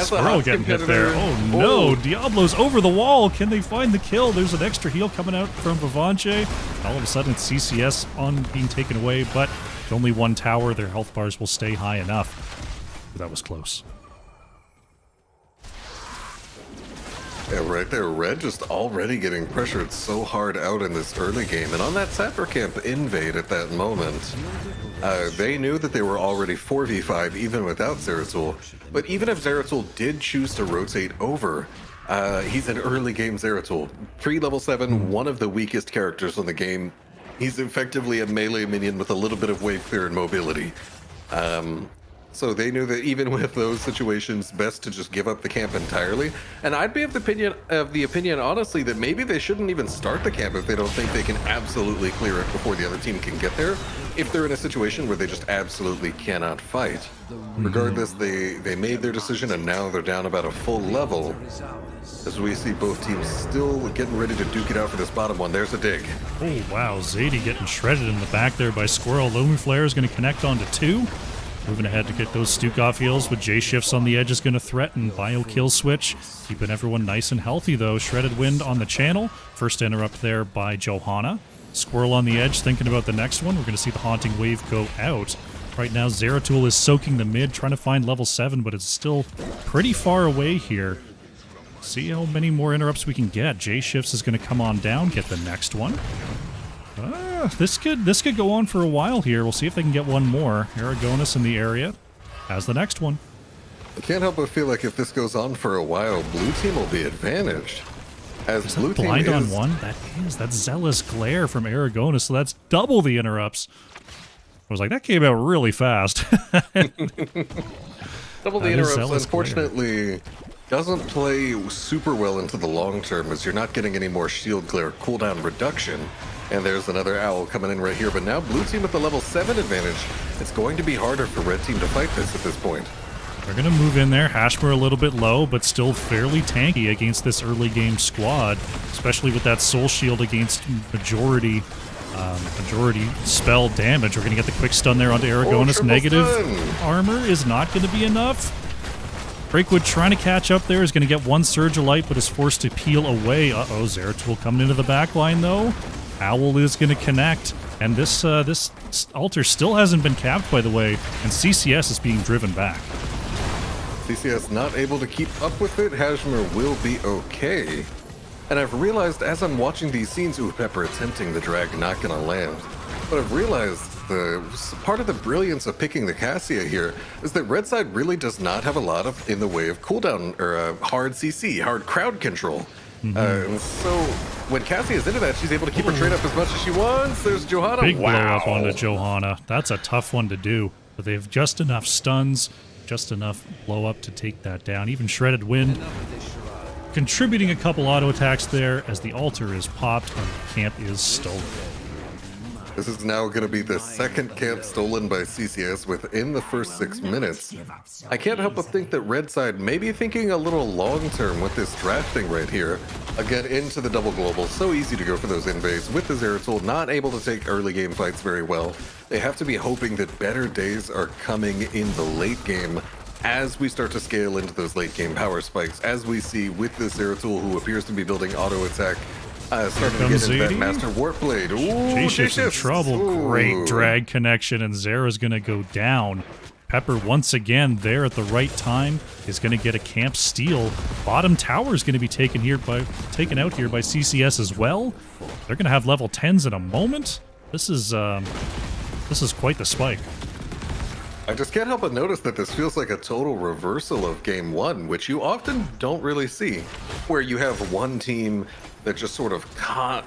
[SPEAKER 1] Squirrel getting hit there. Oh no, Diablo's over the wall. Can they find the kill? There's an extra heal coming out from Vivanci. All of a sudden it's CCS on being taken away, but with only 1 tower, their health bars will stay high enough. That was close.
[SPEAKER 2] Yeah, right there, Red just already getting pressured so hard out in this early game. And on that Sapper Camp invade at that moment, they knew that they were already 4v5 even without Zeratul. But even if Zeratul did choose to rotate over, he's an early game Zeratul. Pre-level 7, one of the weakest characters on the game. He's effectively a melee minion with a little bit of wave clear and mobility. So they knew that even with those situations, best to just give up the camp entirely. And I'd be of the opinion, honestly, that maybe they shouldn't even start the camp if they don't think they can absolutely clear it before the other team can get there. If they're in a situation where they just absolutely cannot fight. Regardless, they made their decision, and now they're down about a full level. As we see both teams still getting ready to duke it out for this bottom one. There's a dig.
[SPEAKER 1] Oh, wow. Zadie getting shredded in the back there by Squirrel. Lunar Flare is going to connect onto 2. Moving ahead to get those Stukov heals with J-Shifts on the edge is going to threaten. Bio kill switch. Keeping everyone nice and healthy, though. Shredded Wind on the channel. First interrupt there by Johanna. Squirrel on the edge thinking about the next one. We're going to see the Haunting Wave go out. Right now, Zeratul is soaking the mid, trying to find level 7, but it's still pretty far away here. See how many more interrupts we can get. J-Shifts is going to come on down, get the next one. This could go on for a while here. We'll see if they can get one more. Aragonus in the area has the next one.
[SPEAKER 2] I can't help but feel like if this goes on for a while, blue team will be advantaged. As blue team
[SPEAKER 1] blind on one, that's Zealous Glare from Aragonus, so that's double the interrupts. I was like, that came out really fast.
[SPEAKER 2] Double the interrupts, unfortunately, doesn't play super well into the long term, as you're not getting any more shield glare cooldown reduction. And there's another owl coming in right here, but now blue team with the level 7 advantage. It's going to be harder for red team to fight this at this point.
[SPEAKER 1] They're going to move in there. Hashmer a little bit low, but still fairly tanky against this early game squad, especially with that soul shield against majority spell damage. We're going to get the quick stun there onto Aragonus. Negative armor is not going to be enough. Breakwood trying to catch up there, is going to get one Surge of Light, but is forced to peel away. Uh-oh, Zeratul coming into the back line, though. Owl is going to connect, And this altar still hasn't been capped, by the way, and CCS is being driven back.
[SPEAKER 2] CCS not able to keep up with it. Hashmer will be okay. And I've realized as I'm watching these scenes, ooh, Pepper attempting the drag, not gonna land. But I've realized part of the brilliance of picking the Cassia here is that Red Side really does not have a lot of in the way of cooldown or hard CC, hard crowd control. And so when Cassie is into that, she's able to keep her trade up as much as she wants. There's Johanna.
[SPEAKER 1] Big blow up onto Johanna. That's a tough one to do. But they have just enough stuns, just enough blow up to take that down. Even Shredded Wind contributing a couple auto attacks there as the altar is popped and the camp is stolen.
[SPEAKER 2] This is now going to be the second camp stolen by CCS within the first 6 minutes. I can't help but think that Red Side may be thinking a little long-term with this drafting right here. Again, into the double global. So easy to go for those invades with the Zeratul, not able to take early game fights very well. They have to be hoping that better days are coming in the late game as we start to scale into those late game power spikes, as we see with this Zeratul, who appears to be building auto attack. Starting to get into that Master Warp Blade. Ooh,
[SPEAKER 1] J-Shift's in trouble.
[SPEAKER 2] Ooh.
[SPEAKER 1] Great drag connection, and Zera's going to go down. Pepper, once again, there at the right time, is going to get a camp steal. Bottom tower is going to be taken out here by CCS as well. They're going to have level 10s in a moment. This is quite the spike.
[SPEAKER 2] I just can't help but notice that this feels like a total reversal of Game 1, which you often don't really see, where you have one team that just sort of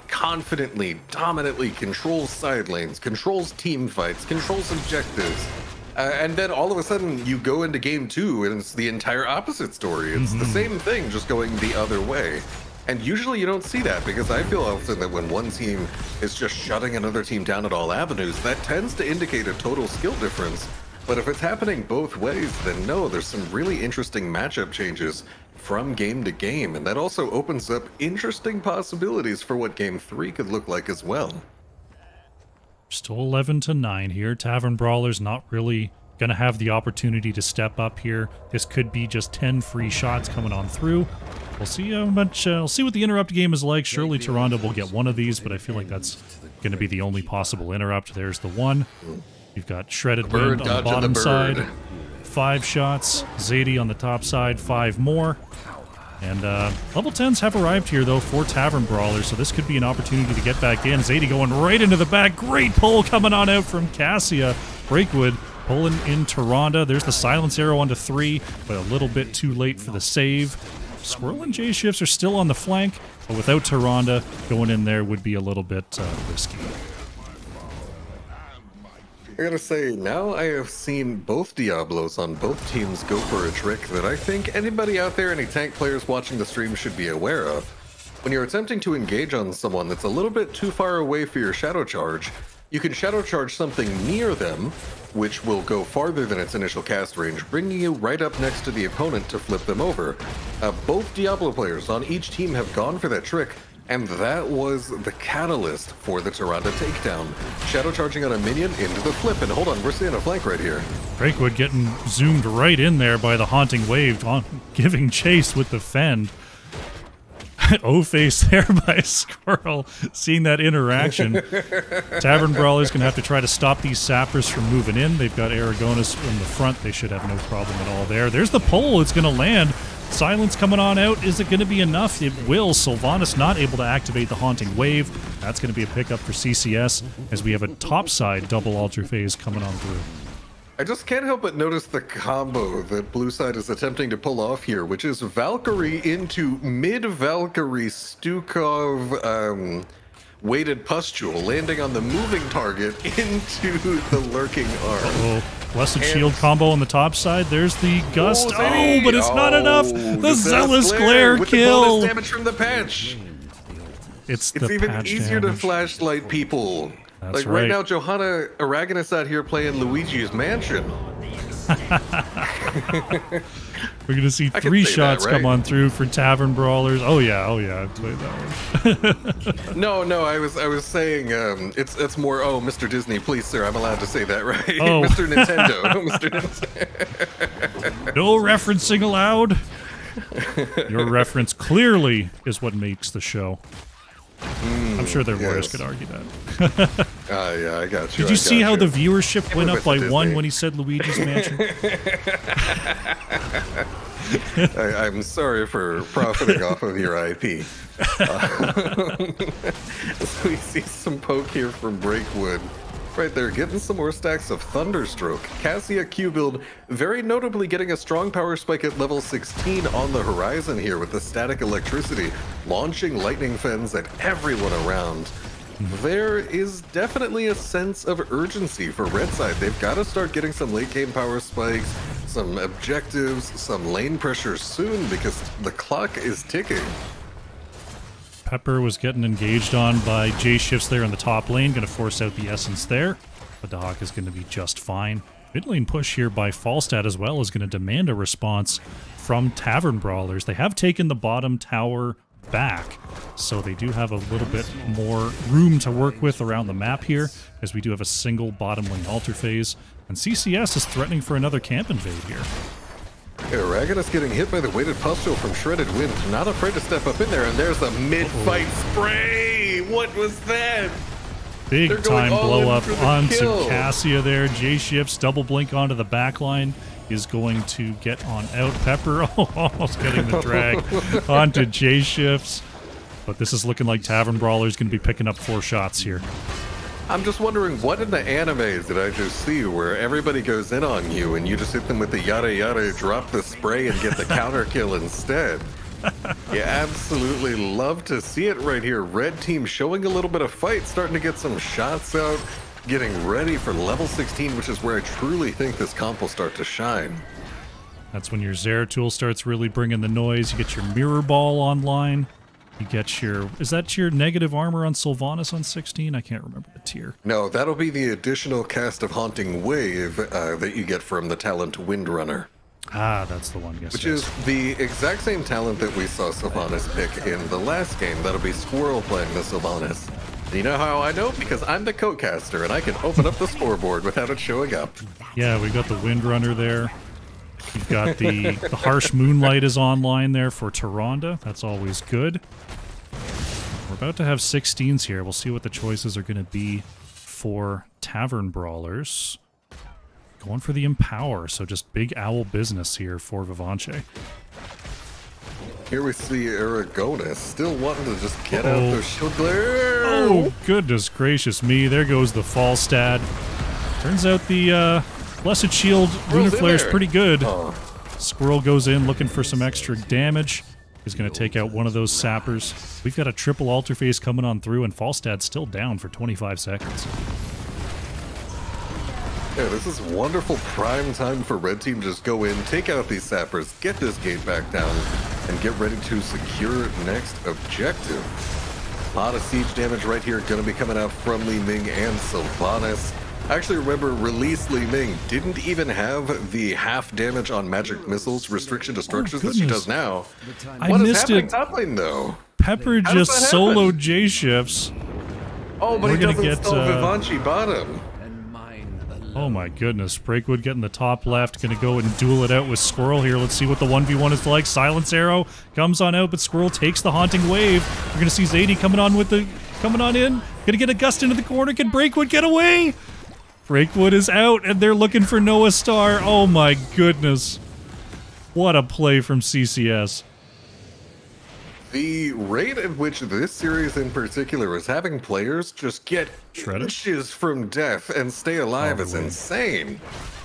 [SPEAKER 2] confidently, dominantly controls side lanes, controls team fights, controls objectives, and then all of a sudden you go into Game 2 and it's the entire opposite story. It's the same thing, just going the other way. And usually you don't see that, because I feel often that when one team is just shutting another team down at all avenues, that tends to indicate a total skill difference. But if it's happening both ways, then no, there's some really interesting matchup changes from game to game, and that also opens up interesting possibilities for what Game 3 could look like as well.
[SPEAKER 1] Still 11-9 here. Tavern Brawlers not really going to have the opportunity to step up here. This could be just 10 free shots coming on through. We'll see how much. We'll see what the interrupt game is like. Surely Toronto will get one of these, but I feel like that's going to be the only possible interrupt. There's the one. You've got Shredded Wind on the bottom side. 5 shots. Zadie on the top side. 5 more. And level 10s have arrived here, though, for Tavern Brawlers, so this could be an opportunity to get back in. Zadie going right into the back. Great pull coming on out from Cassia. Breakwood pulling in Taronda. There's the silence arrow onto 3, but a little bit too late for the save. Squirrel and J-Shifts are still on the flank, but without Taronda, going in there would be a little bit risky.
[SPEAKER 2] I gotta say, now I have seen both Diablos on both teams go for a trick that I think anybody out there, any tank players watching the stream, should be aware of. When you're attempting to engage on someone that's a little bit too far away for your shadow charge, you can shadow charge something near them, which will go farther than its initial cast range, bringing you right up next to the opponent to flip them over. Both Diablo players on each team have gone for that trick, and that was the catalyst for the Taronda takedown. Shadow charging on a minion into the flip, and hold on, we're seeing a flank right here.
[SPEAKER 1] Breakwood getting zoomed right in there by the Haunting Wave, giving chase with the fend. O-face there by Squirrel, seeing that interaction. Tavern Brawlers going to have to try to stop these sappers from moving in. They've got Aragonis in the front. They should have no problem at all there. There's the pull. It's going to land. Silence coming on out. Is it going to be enough? It will. Sylvanas not able to activate the Haunting Wave. That's going to be a pickup for CCS as we have a topside double altar phase coming on through.
[SPEAKER 2] I just can't help but notice the combo that Blue Side is attempting to pull off here, which is Valkyrie into mid-Valkyrie Stukov weighted pustule, landing on the moving target into the lurking arm.
[SPEAKER 1] Uh-oh. Blessed Shield combo on the top side. There's the Gust. Oh, but it's not enough. The Zealous Glare
[SPEAKER 2] with
[SPEAKER 1] kill.
[SPEAKER 2] The bonus damage from the patch.
[SPEAKER 1] It's
[SPEAKER 2] even
[SPEAKER 1] patch
[SPEAKER 2] easier
[SPEAKER 1] damage.
[SPEAKER 2] to flashlight people.
[SPEAKER 1] That's
[SPEAKER 2] like right now, Johanna Aragonus out here playing Luigi's Mansion.
[SPEAKER 1] We're going to see 3 shots
[SPEAKER 2] that, right?
[SPEAKER 1] come on through for Tavern Brawlers. Oh yeah, I played that one.
[SPEAKER 2] No, I was saying it's more, oh, Mr. Disney, please, sir, I'm allowed to say that, right?
[SPEAKER 1] Oh.
[SPEAKER 2] Mr. Nintendo. Mr. Nintendo.
[SPEAKER 1] No referencing allowed. Your reference clearly is what makes the show. I'm sure their lawyers could argue that.
[SPEAKER 2] Yeah, I got you.
[SPEAKER 1] Did you see how the viewership went up by 1 when he said Luigi's Mansion?
[SPEAKER 2] I'm sorry for profiting off of your IP. So we see some poke here from Breakwood. Right there, getting some more stacks of Thunderstroke. Cassia Q build, very notably getting a strong power spike at level 16 on the horizon here with the static electricity, launching lightning fens at everyone around. There is definitely a sense of urgency for Red side. They've got to start getting some late game power spikes, some objectives, some lane pressure soon because the clock is ticking.
[SPEAKER 1] Pepper was getting engaged on by J-Shifts there in the top lane, going to force out the Essence there. But the Hawk is going to be just fine. Mid lane push here by Falstad as well is going to demand a response from Tavern Brawlers. They have taken the bottom tower back, so they do have a little bit more room to work with around the map here, as we do have a single bottom lane altar phase. And CCS is threatening for another camp invade here.
[SPEAKER 2] Ragadus getting hit by the weighted pustule from Shredded Wind. Not afraid to step up in there, and there's a mid-fight spray! What was that?
[SPEAKER 1] Big time blow up onto Cassia there. J-Shifts double blink onto the back line. Is going to get on out. Pepper almost getting the drag onto J-Shifts. But this is looking like Tavern Brawler is going to be picking up 4 shots here.
[SPEAKER 2] I'm just wondering, what in the animes did I just see where everybody goes in on you and you just hit them with the yada yada, drop the spray, and get the counter kill instead? You absolutely love to see it right here. Red team showing a little bit of fight, starting to get some shots out, getting ready for level 16, which is where I truly think this comp will start to shine.
[SPEAKER 1] That's when your Zeratul starts really bringing the noise. You get your Mirror Ball online. You get your... Is that your negative armor on Sylvanas on 16? I can't remember the tier.
[SPEAKER 2] No, that'll be the additional cast of Haunting Wave that you get from the talent Windrunner.
[SPEAKER 1] Ah, that's the one, yes.
[SPEAKER 2] Which is the exact same talent that we saw Sylvanas pick in the last game. That'll be Squirrel playing the Sylvanas. You know how I know? Because I'm the co-caster, and I can open up the scoreboard without it showing up.
[SPEAKER 1] Yeah, we got the Windrunner there. You've got the Harsh Moonlight is online there for Tyrande. That's always good. We're about to have 16s here. We'll see what the choices are going to be for Tavern Brawlers. Going for the Empower, so just big owl business here for Vivanche.
[SPEAKER 2] Here we see Aragonis still wanting to just get out their shield glare.
[SPEAKER 1] Oh, goodness gracious me. There goes the Falstad. Turns out the Blessed Shield Lunar Flare is pretty good. Squirrel goes in looking for some extra damage. He's going to take out one of those sappers. We've got a triple altar phase coming on through, and Falstad's still down for 25 seconds.
[SPEAKER 2] Yeah, this is wonderful prime time for Red Team. Just go in, take out these sappers, get this gate back down, and get ready to secure next objective. A lot of siege damage right here going to be coming out from Li Ming and Sylvanas. I actually remember release Li Ming didn't even have the half damage on magic missiles restriction destructions that she does now. What is happening top lane though?
[SPEAKER 1] Pepper just soloed J-Shifts.
[SPEAKER 2] Oh, but he doesn't install Vivanche bottom.
[SPEAKER 1] Oh my goodness, Breakwood getting the top left, gonna go and duel it out with Squirrel here. Let's see what the 1v1 is like. Silence Arrow comes on out, but Squirrel takes the Haunting Wave. We're gonna see Zadie coming on in. Gonna get a gust into the corner. Can Breakwood get away? Breakwood is out, and they're looking for Noah Star. Oh my goodness. What a play from CCS.
[SPEAKER 2] The rate at which this series in particular is having players just get inches from death and stay alive is insane.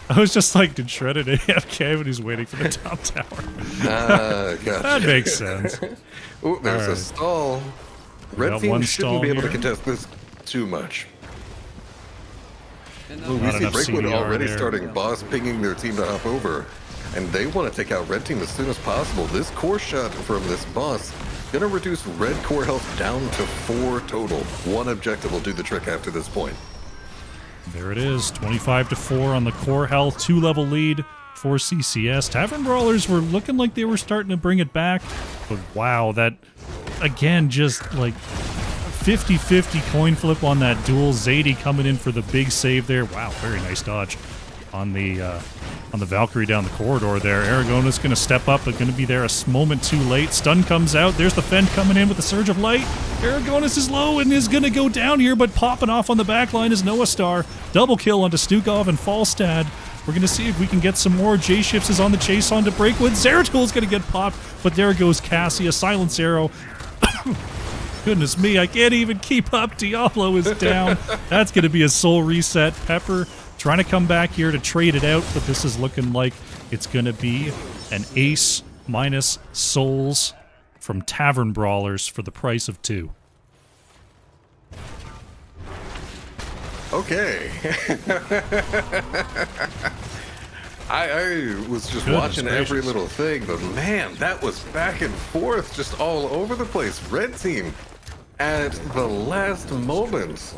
[SPEAKER 1] I was just like, did Shredded AFK when he's waiting for the top tower?
[SPEAKER 2] Gotcha.
[SPEAKER 1] That makes sense.
[SPEAKER 2] Ooh, there's a stall. Red team shouldn't be able to contest this too much. Ooh, we see Breakwood already starting boss pinging their team to hop over. And they want to take out Red Team as soon as possible. This core shot from this boss gonna reduce Red core health down to 4 total. One objective will do the trick after this point.
[SPEAKER 1] There it is, 25-4 on the core health, 2-level lead for CCS. Tavern Brawlers were looking like they were starting to bring it back, but wow, that, again, just like 50-50 coin flip on that duel. Zadie coming in for the big save there. Wow, very nice dodge. on the Valkyrie down the corridor there. Aragona's going to step up, but going to be there a moment too late. Stun comes out. There's the Fend coming in with a Surge of Light. Aragonas is low and is going to go down here, but popping off on the back line is Noah Star. Double kill onto Stukov and Falstad. We're going to see if we can get some more. J-Ships is on the chase onto Breakwood. Zeratul going to get popped, but there goes Cassie, a Silence Arrow. Goodness me, I can't even keep up. Diablo is down. That's going to be a soul reset. Pepper trying to come back here to trade it out, but this is looking like it's going to be an ace minus souls from Tavern Brawlers for the price of 2.
[SPEAKER 2] Okay. I was just watching every little thing, but man, that was back and forth, just all over the place. Red team, at the last moment,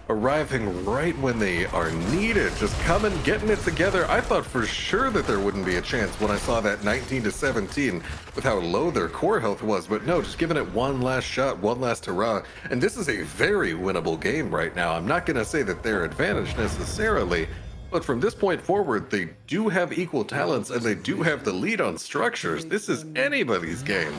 [SPEAKER 2] arriving right when they are needed, just coming, getting it together. I thought for sure that there wouldn't be a chance when I saw that 19-17 with how low their core health was, but no, just giving it one last shot, one last hurrah. And this is a very winnable game right now. I'm not going to say that they're advantaged necessarily, but from this point forward, they do have equal talents and they do have the lead on structures. This is anybody's game.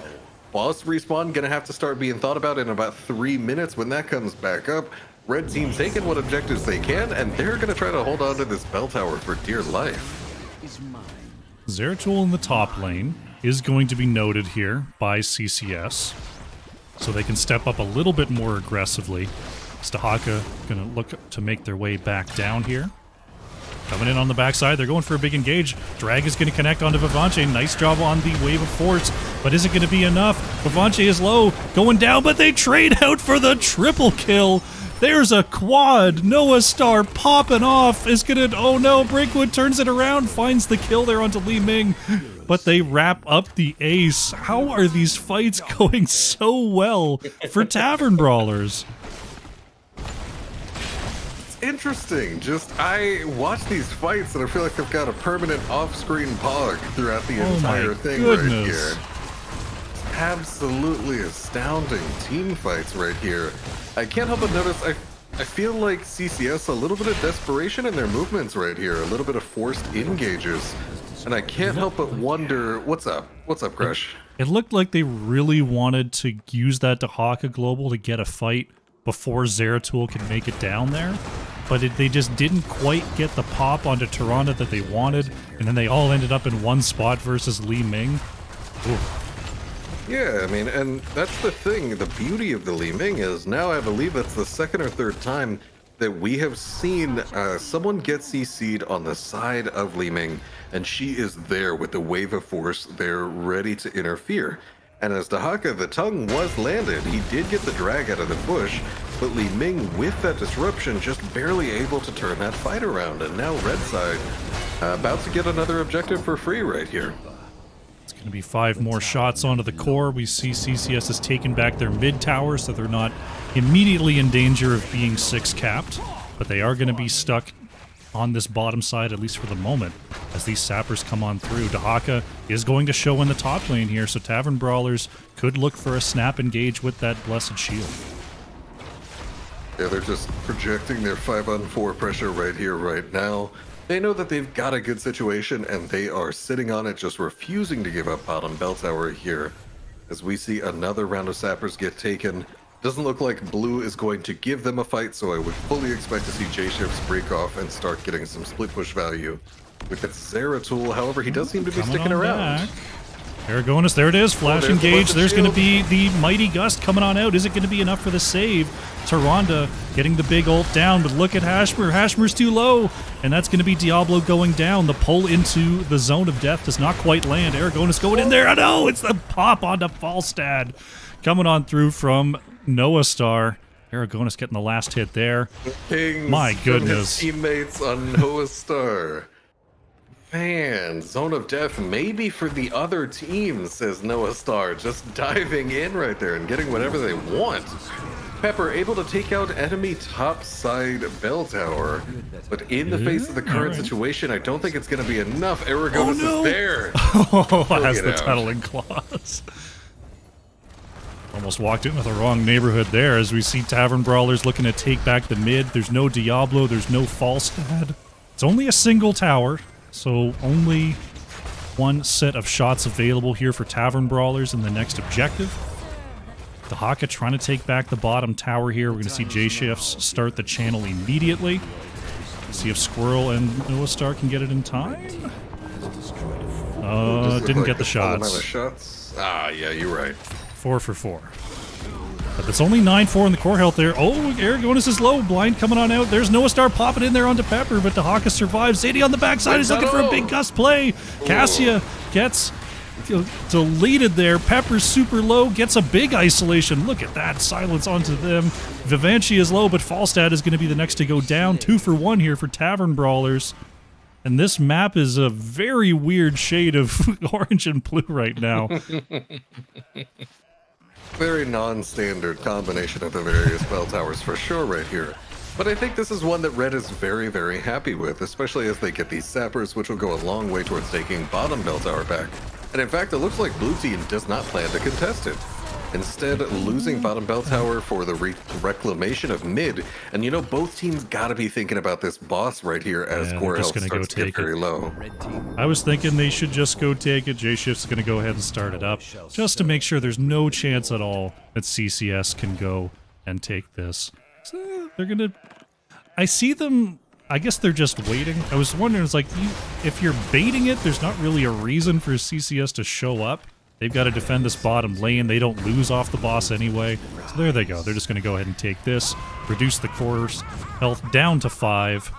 [SPEAKER 2] Boss respawn going to have to start being thought about in about 3 minutes when that comes back up. Red team taking what objectives they can, and they're going to try to hold on to this bell tower for dear life.
[SPEAKER 1] Zeratul in the top lane is going to be noted here by CCS, so they can step up a little bit more aggressively. Stahaka going to look to make their way back down here. Coming in on the backside, they're going for a big engage. Drag is going to connect onto Vivanche. Nice job on the Wave of Force, but is it going to be enough? Vivanche is low, going down, but they trade out for the triple kill. There's a quad. Noah Star popping off is going to... Oh no, Breakwood turns it around, finds the kill there onto Li Ming, but they wrap up the ace. How are these fights going so well for Tavern Brawlers?
[SPEAKER 2] Interesting. Just, I watch these fights and I feel like I've got a permanent off-screen pog throughout the entire thing right here. Absolutely astounding team fights right here. I can't help but notice, I feel like CCS a little bit of desperation in their movements right here, a little bit of forced engages, and I can't help but wonder, what's up? What's up, Crush?
[SPEAKER 1] It looked like they really wanted to use that Dahaka Global to get a fight before Zeratul could make it down there, but they just didn't quite get the pop onto Tyrande that they wanted, and then they all ended up in one spot versus Li Ming. Ooh.
[SPEAKER 2] Yeah, I mean, and that's the thing. The beauty of the Li Ming is now I believe that's the second or third time that we have seen someone get CC'd on the side of Li Ming, and she is there with the Wave of Force there ready to interfere. And as Dahaka, the tongue was landed. He did get the drag out of the bush, but Li Ming, with that disruption, just barely able to turn that fight around. And now Red side about to get another objective for free right here.
[SPEAKER 1] It's going to be 5 more shots onto the core. We see CCS has taken back their mid tower, so they're not immediately in danger of being 6 capped, but they are going to be stuck on this bottom side, at least for the moment, as these sappers come on through. Dahaka is going to show in the top lane here, so Tavern Brawlers could look for a snap engage with that Blessed Shield.
[SPEAKER 2] Yeah, they're just projecting their 5-on-4 pressure right here, right now. They know that they've got a good situation, and they are sitting on it, just refusing to give up bottom bell tower here. As we see another round of sappers get taken. Doesn't look like Blue is going to give them a fight, so I would fully expect to see J-Ships break off and start getting some split push value with that Zeratul. However, he does seem to be sticking around.
[SPEAKER 1] Aragonas, there it is. Flash engage. There's going to be the Mighty Gust coming on out. Is it going to be enough for the save? Tyrande getting the big ult down, but look at Hashmer. Hashmer's too low, and that's going to be Diablo going down. The pull into the zone of death does not quite land. Aragonas going in there. Oh no, it's the pop onto Falstad. Coming on through from Noah Star. Aragonas getting the last hit there. My goodness.
[SPEAKER 2] Teammates on Noah Star. Man, zone of death maybe for the other team, says Noah Star. Just diving in right there and getting whatever they want. Pepper able to take out enemy top side bell tower. But in the face of the current situation, I don't think it's going to be enough. Aragonas is there.
[SPEAKER 1] Oh, has the Tuttling Claws. Almost walked into the wrong neighborhood there as we see Tavern Brawlers looking to take back the mid. There's no Diablo, there's no Falstad. It's only a single tower, so only one set of shots available here for Tavern Brawlers in the next objective. The Haka trying to take back the bottom tower here. We're going to see J-Shifts start the channel immediately. See if Squirrel and Noah Star can get it in time. Didn't get the shots.
[SPEAKER 2] Ah, yeah, you're right.
[SPEAKER 1] 4 for 4. But it's only 9-4 in the core health there. Oh, Aragonis is low. Blind coming on out. There's Noah Star popping in there onto Pepper, but Dahaka survives. Zadie on the backside is looking for a big gust play. Cassia gets deleted there. Pepper's super low, gets a big isolation. Look at that. Silence onto them. Vivanchi is low, but Falstad is going to be the next to go down. 2 for 1 here for Tavern Brawlers. And this map is a very weird shade of orange and blue right now.
[SPEAKER 2] Very non-standard combination of the various bell towers for sure right here. But I think this is one that Red is very, very happy with, especially as they get these sappers, which will go a long way towards taking bottom bell tower back. And in fact, it looks like Blue Team does not plan to contest it. Instead, losing bottom bell tower for the reclamation of mid. And you know, both teams gotta be thinking about this boss right here as core health starts to get very low.
[SPEAKER 1] I was thinking they should just go take it. J-Shift's gonna go ahead and start it up, just to make sure there's no chance at all that CCS can go and take this. So they're gonna... I see them... I guess they're just waiting. I was wondering, it's like, if you're baiting it, there's not really a reason for CCS to show up. They've got to defend this bottom lane. They don't lose off the boss anyway. So there they go. They're just going to go ahead and take this, reduce the core's health down to 5.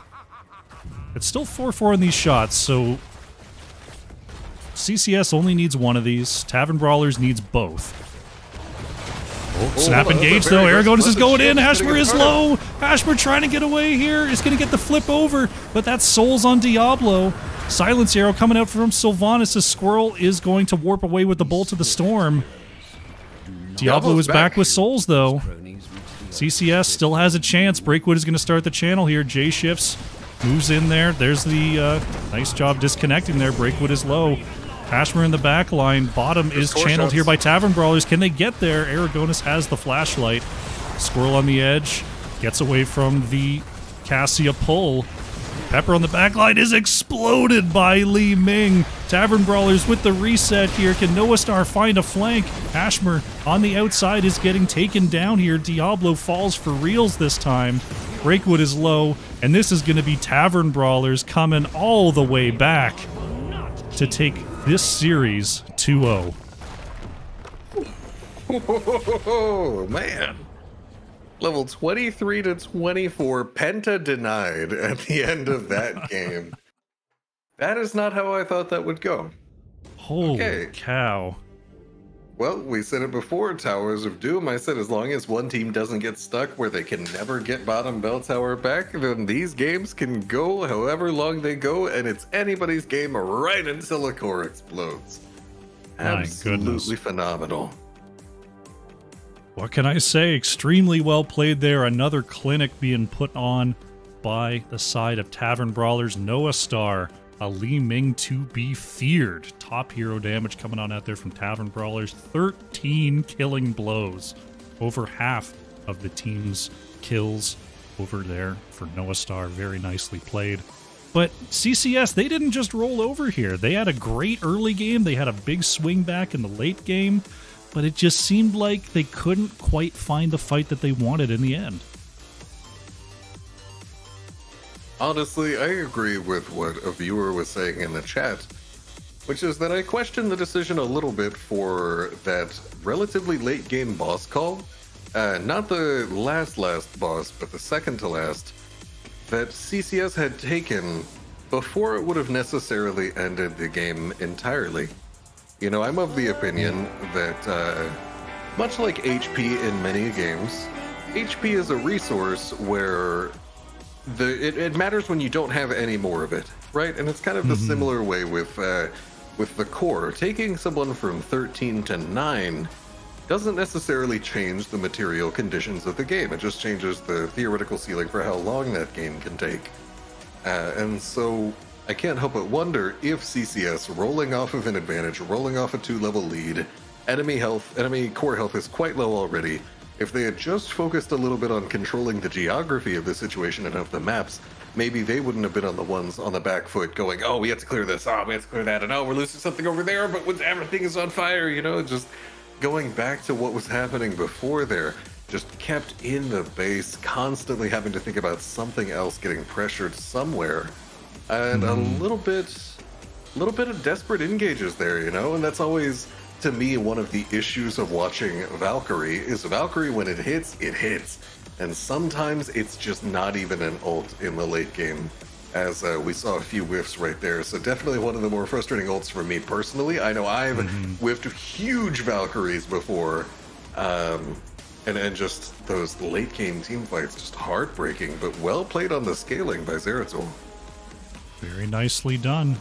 [SPEAKER 1] It's still 4-4 in these shots, so CCS only needs one of these. Tavern Brawlers needs both. Oh, snap engage though. Aragonis is going in. Hashmer is low. Hashmer trying to get away here. Is going to get the flip over, but that's Souls on Diablo. Silence arrow coming out from Sylvanas as Squirrel is going to warp away with the Bolt of the Storm. Diablo is back with Souls though. CCS still has a chance. Breakwood is going to start the channel here. J-Shifts moves in there. There's the nice job disconnecting there. Breakwood is low. Hashmer in the back line. Bottom is channeled here by Tavern Brawlers. Can they get there? Aragonis has the flashlight. Squirrel on the edge. Gets away from the Cassia pull. Pepper on the back line is exploded by Li Ming. Tavern Brawlers with the reset here. Can Noah Star find a flank? Hashmer on the outside is getting taken down here. Diablo falls for reals this time. Breakwood is low. And this is going to be Tavern Brawlers coming all the way back to take this series 2-0.
[SPEAKER 2] Oh, man. Level 23 to 24, Penta denied at the end of that game. That is not how I thought that would go.
[SPEAKER 1] Holy cow.
[SPEAKER 2] Well, we said it before, Towers of Doom. I said as long as one team doesn't get stuck where they can never get bottom bell tower back, then these games can go however long they go, and it's anybody's game right until a core explodes. Absolutely phenomenal.
[SPEAKER 1] What can I say? Extremely well played there. Another clinic being put on by the side of Tavern Brawlers. Noah Star, a Li Ming to be feared. Top hero damage coming on out there from Tavern Brawlers. 13 killing blows. Over half of the team's kills over there for Noah Star. Very nicely played. But CCS, they didn't just roll over here. They had a great early game. They had a big swing back in the late game. But it just seemed like they couldn't quite find the fight that they wanted in the end.
[SPEAKER 2] Honestly, I agree with what a viewer was saying in the chat, which is that I question the decision a little bit for that relatively late game boss call. Not the last boss, but the second to last, that CCS had taken before it would have necessarily ended the game entirely. You know, I'm of the opinion that, much like HP in many games, HP is a resource where it matters when you don't have any more of it, right? And it's kind of the similar way with the core. Taking someone from 13 to 9 doesn't necessarily change the material conditions of the game. It just changes the theoretical ceiling for how long that game can take. And so I can't help but wonder if CCS, rolling off of an advantage, rolling off a 2-level lead, enemy core health is quite low already. If they had just focused a little bit on controlling the geography of the situation and of the maps, maybe they wouldn't have been on the ones on the back foot going, oh, we have to clear this, oh, we have to clear that, and oh, we're losing something over there, but when everything is on fire, you know, just going back to what was happening before there, just kept in the base, constantly having to think about something else getting pressured somewhere, and a little bit of desperate engages there, you know, and that's always, to me, one of the issues of watching Valkyrie is Valkyrie, when it hits, and sometimes it's just not even an ult in the late game, as we saw a few whiffs right there. So definitely one of the more frustrating ults for me personally. I know I've whiffed huge Valkyries before, and just those late game team fights, just heartbreaking, but well played on the scaling by Zeratul.
[SPEAKER 1] Very nicely done.